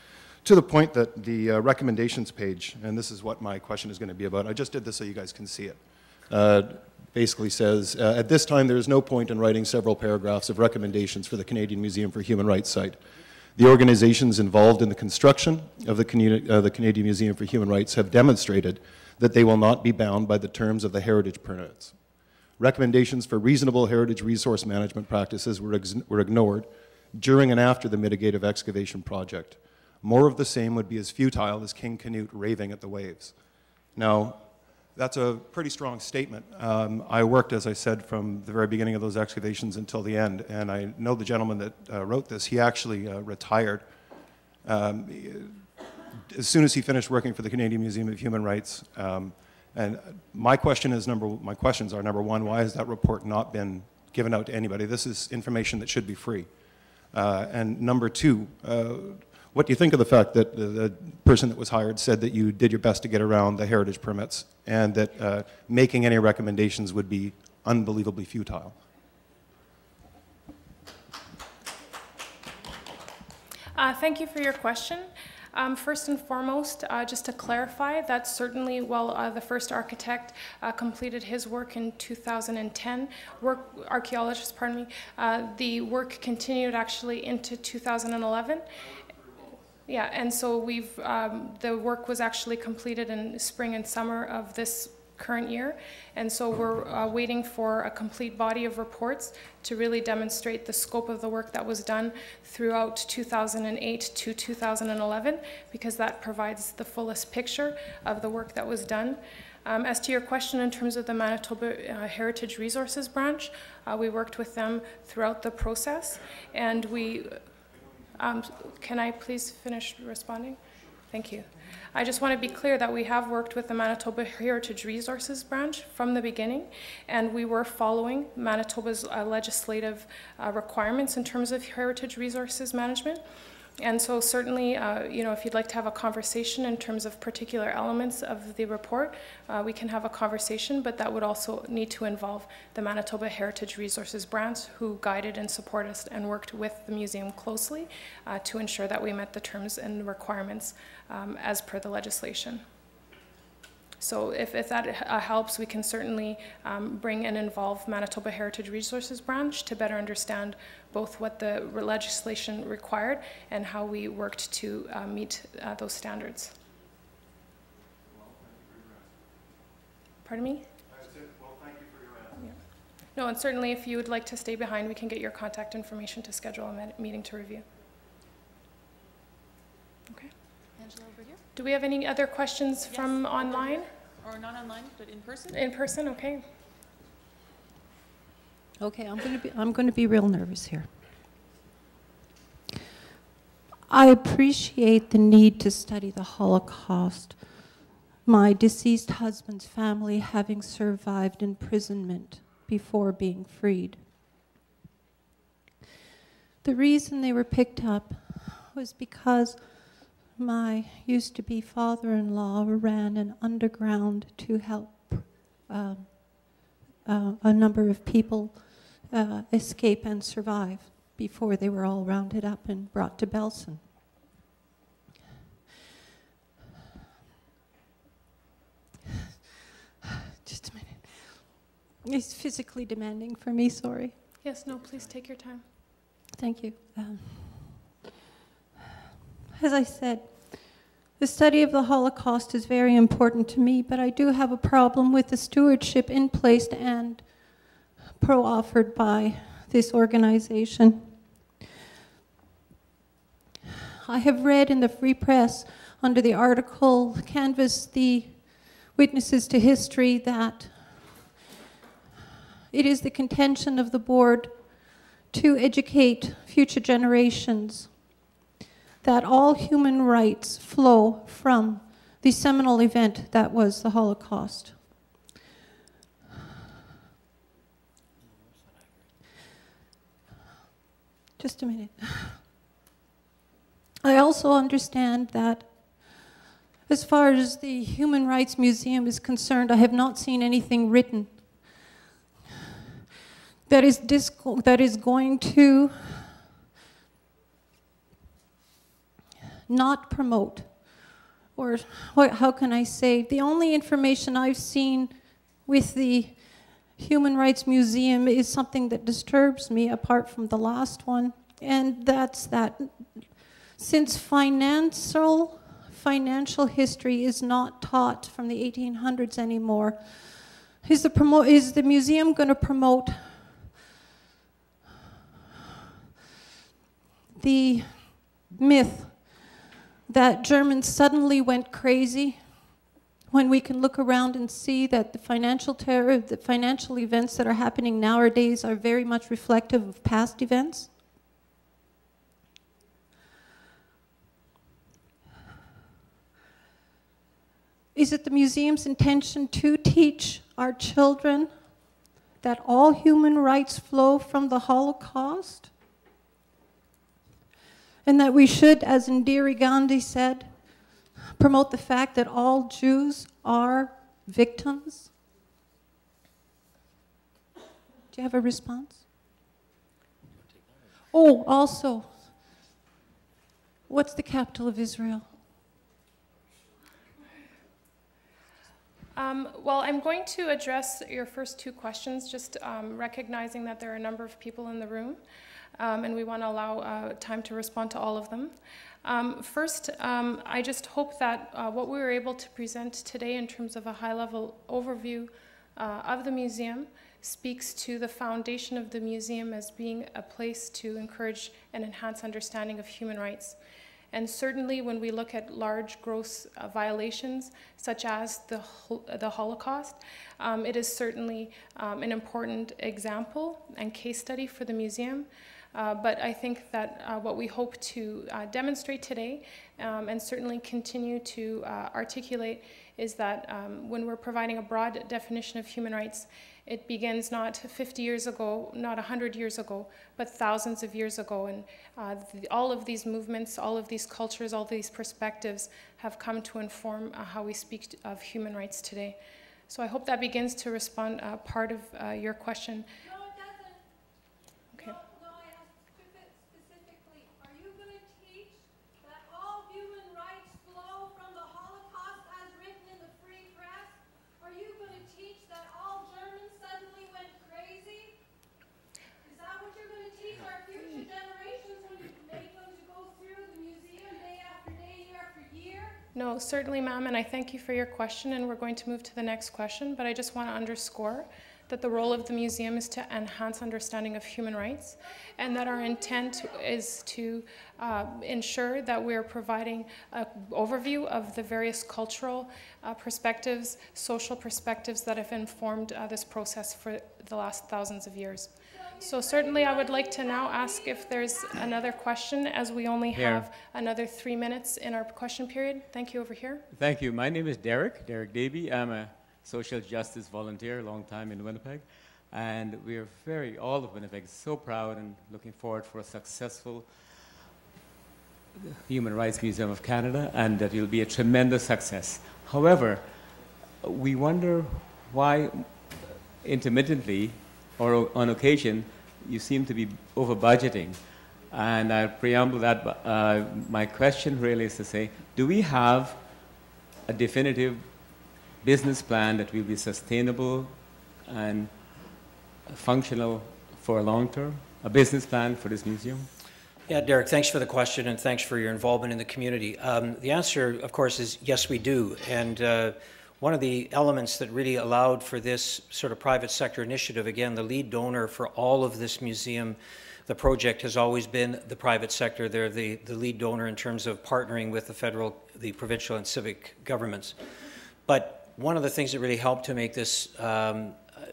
to the point that the recommendations page, and this is what my question is going to be about. I just did this so you guys can see it. Basically says, at this time there is no point in writing several paragraphs of recommendations for the Canadian Museum for Human Rights site. The organizations involved in the construction of the Canadian Museum for Human Rights have demonstrated that they will not be bound by the terms of the heritage permits. Recommendations for reasonable heritage resource management practices were ignored during and after the mitigative excavation project. More of the same would be as futile as King Canute raving at the waves. Now, that's a pretty strong statement. I worked, as I said, from the very beginning of those excavations until the end, and I know the gentleman that wrote this. He actually retired as soon as he finished working for the Canadian Museum of Human Rights. And my questions are, number one, why has that report not been given out to anybody? This is information that should be free. And number two, what do you think of the fact that the person that was hired said that you did your best to get around the heritage permits and that making any recommendations would be unbelievably futile? Thank you for your question. First and foremost, just to clarify, that certainly while the first architect completed his work in 2010, archaeologist, pardon me, the work continued actually into 2011. Yeah, and so the work was actually completed in spring and summer of this current year, and so we're waiting for a complete body of reports to really demonstrate the scope of the work that was done throughout 2008 to 2011, because that provides the fullest picture of the work that was done. As to your question in terms of the Manitoba Heritage Resources Branch, we worked with them throughout the process, and we can I please finish responding? Thank you. I just want to be clear that we have worked with the Manitoba Heritage Resources Branch from the beginning, and we were following Manitoba's legislative requirements in terms of heritage resources management. And so certainly, you know, if you'd like to have a conversation in terms of particular elements of the report, we can have a conversation, but that would also need to involve the Manitoba Heritage Resources Branch, who guided and supported us and worked with the museum closely to ensure that we met the terms and requirements as per the legislation. So if that helps, we can certainly bring and involve Manitoba Heritage Resources Branch to better understand both what the legislation required and how we worked to meet those standards. Pardon me? I said, well, thank you for your answer. Yeah. No, and certainly if you would like to stay behind, we can get your contact information to schedule a meeting to review. Okay. Angela, over here. Do we have any other questions from online? Or not online, but in person? In person, okay. Okay, I'm going to be real nervous here. I appreciate the need to study the Holocaust. My deceased husband's family having survived imprisonment before being freed. The reason they were picked up was because my used-to-be father-in-law ran an underground to help a number of people escape and survive before they were all rounded up and brought to Belsen. It's physically demanding for me, sorry. Yes, no, please take your time. Thank you. As I said, the study of the Holocaust is very important to me, but I do have a problem with the stewardship in place and pro-offered by this organization. I have read in the Free Press under the article Canvass the Witnesses to History that it is the contention of the board to educate future generations that all human rights flow from the seminal event that was the Holocaust. Just a minute. I also understand that as far as the Human Rights Museum is concerned, I have not seen anything written that is going to not promote, or how can I say, the only information I've seen with the Human Rights Museum is something that disturbs me apart from the last one, and that's that since financial history is not taught from the 1800s anymore, is the museum going to promote the myth that Germans suddenly went crazy when we can look around and see that the financial terror, the financial events that are happening nowadays are very much reflective of past events? Is it the museum's intention to teach our children that all human rights flow from the Holocaust? And that we should, as Indira Gandhi said, promote the fact that all Jews are victims? Do you have a response? Oh, also, what's the capital of Israel? Well, I'm going to address your first two questions, just recognizing that there are a number of people in the room, and we want to allow time to respond to all of them. First, I just hope that what we were able to present today in terms of a high-level overview of the museum speaks to the foundation of the museum as being a place to encourage and enhance understanding of human rights. And certainly when we look at large gross violations, such as the Holocaust, it is certainly an important example and case study for the museum. But I think that what we hope to demonstrate today and certainly continue to articulate is that when we're providing a broad definition of human rights, it begins not 50 years ago, not 100 years ago, but thousands of years ago. And all of these movements, all of these cultures, all these perspectives have come to inform how we speak of human rights today. So I hope that begins to respond part of your question. No, it doesn't. Okay. No, I asked specifically, are you going to teach that all human rights flow from the Holocaust as written in the Free Press? Are you going to teach that all Germans suddenly went crazy? Is that what you're going to teach our future generations when you make them to go through the museum day after day, year after year? No, certainly, ma'am, and I thank you for your question, and we're going to move to the next question, but I just want to underscore that the role of the museum is to enhance understanding of human rights, and that our intent is to ensure that we're providing an overview of the various cultural perspectives, social perspectives that have informed this process for the last thousands of years. So certainly I would like to now ask if there's another question, as we only have another 3 minutes in our question period. Thank you. Over here. Thank you. My name is Derek Davey. I'm a social justice volunteer, long time in Winnipeg. And we're all of Winnipeg, so proud and looking forward for a successful Human Rights Museum of Canada, and that it'll be a tremendous success. However, we wonder why intermittently or on occasion you seem to be over budgeting. And I preamble that, my question really is to say, do we have a definitive business plan that will be sustainable and functional for a long term? A business plan for this museum? Yeah, Derek, thanks for the question and thanks for your involvement in the community. The answer, of course, is yes, we do. And one of the elements that really allowed for this sort of private sector initiative, again, the lead donor for all of this museum, the project has always been the private sector. They're the lead donor in terms of partnering with the federal, the provincial, and civic governments. But one of the things that really helped to make this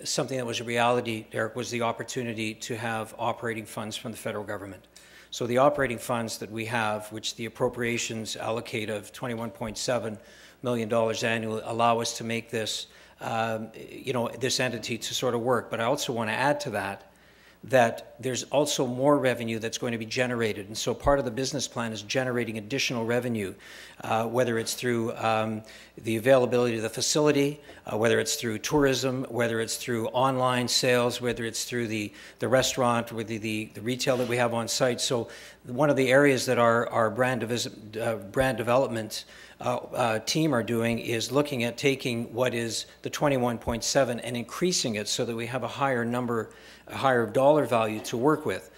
something that was a reality, Derek, was the opportunity to have operating funds from the federal government. So the operating funds that we have, which the appropriations allocate of $21.7 million annually, allow us to make this, this entity to sort of work. But I also want to add to that there's also more revenue that's going to be generated. And so part of the business plan is generating additional revenue, whether it's through the availability of the facility, whether it's through tourism, whether it's through online sales, whether it's through the restaurant, or the retail that we have on site. So one of the areas that our brand development team are doing is looking at taking what is the 21.7 and increasing it so that we have a higher number, a higher dollar value to work with.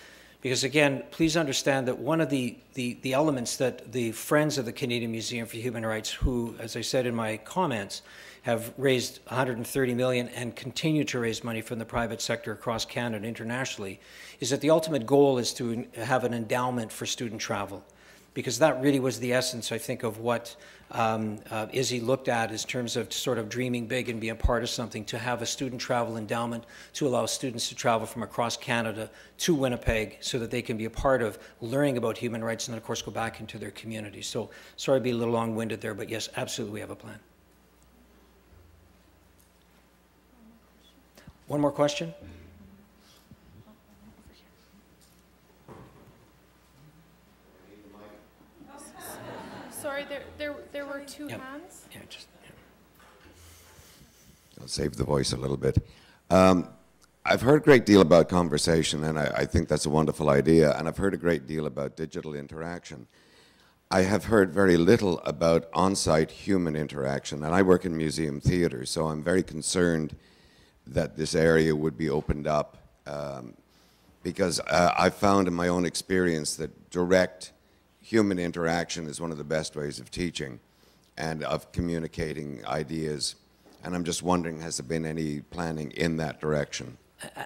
Because again, please understand that one of the elements that the Friends of the Canadian Museum for Human Rights, who, as I said in my comments, have raised $130 million and continue to raise money from the private sector across Canada and internationally, is that the ultimate goal is to have an endowment for student travel. Because that really was the essence, I think, of what Izzy looked at in terms of sort of dreaming big and being part of something, to have a student travel endowment to allow students to travel from across Canada to Winnipeg so that they can be a part of learning about human rights and then, of course, go back into their communities. So sorry to be a little long-winded there, but yes, absolutely we have a plan. One more question? Sorry, there were two hands. Yeah, I'll save the voice a little bit. I've heard a great deal about conversation, and I think that's a wonderful idea, and I've heard a great deal about digital interaction. I have heard very little about on-site human interaction, and I work in museum theater, so I'm very concerned that this area would be opened up, because I've found in my own experience that direct human interaction is one of the best ways of teaching and of communicating ideas. And I'm just wondering, has there been any planning in that direction?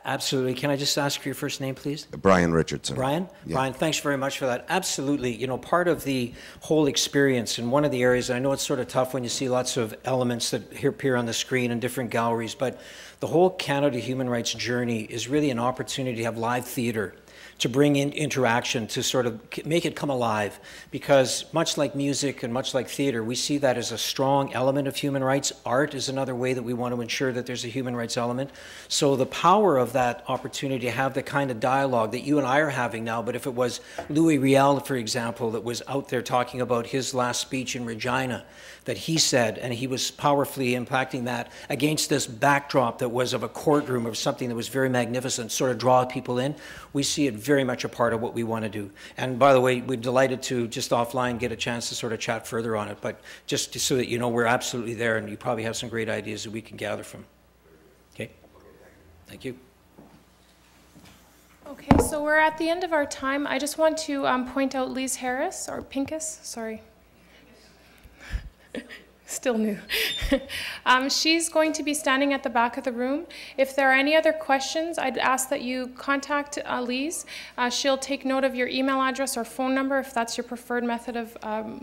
Absolutely. Can I just ask for your first name, please? Brian Richardson. Brian? Yeah. Brian, thanks very much for that. Absolutely. You know, part of the whole experience, and one of the areas, I know it's sort of tough when you see lots of elements that appear on the screen in different galleries, but the whole Canada human rights journey is really an opportunity to have live theater, to bring in interaction, to sort of make it come alive. Because much like music and much like theater, we see that as a strong element of human rights. Art is another way that we want to ensure that there's a human rights element. So the power of that opportunity to have the kind of dialogue that you and I are having now, but if it was Louis Riel, for example, that was out there talking about his last speech in Regina, that he said, and he was powerfully impacting that against this backdrop that was of a courtroom, of something that was very magnificent, sort of draw people in. We see it very much a part of what we want to do. And by the way, we're delighted to just offline get a chance to sort of chat further on it, but just so that you know, we're absolutely there, and you probably have some great ideas that we can gather from. Okay? Thank you. Okay, so we're at the end of our time. I just want to point out Lise Harris, or Pincus, sorry. Still new. She's going to be standing at the back of the room. If there are any other questions, I'd ask that you contact Lise. She'll take note of your email address or phone number if that's your preferred method of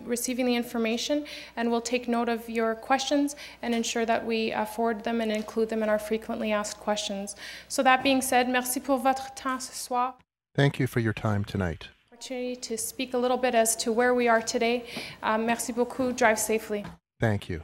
receiving the information, and we'll take note of your questions and ensure that we forward them and include them in our frequently asked questions. So that being said, merci pour votre temps ce soir. Thank you for your time tonight. Opportunity to speak a little bit as to where we are today. Merci beaucoup. Drive safely. Thank you.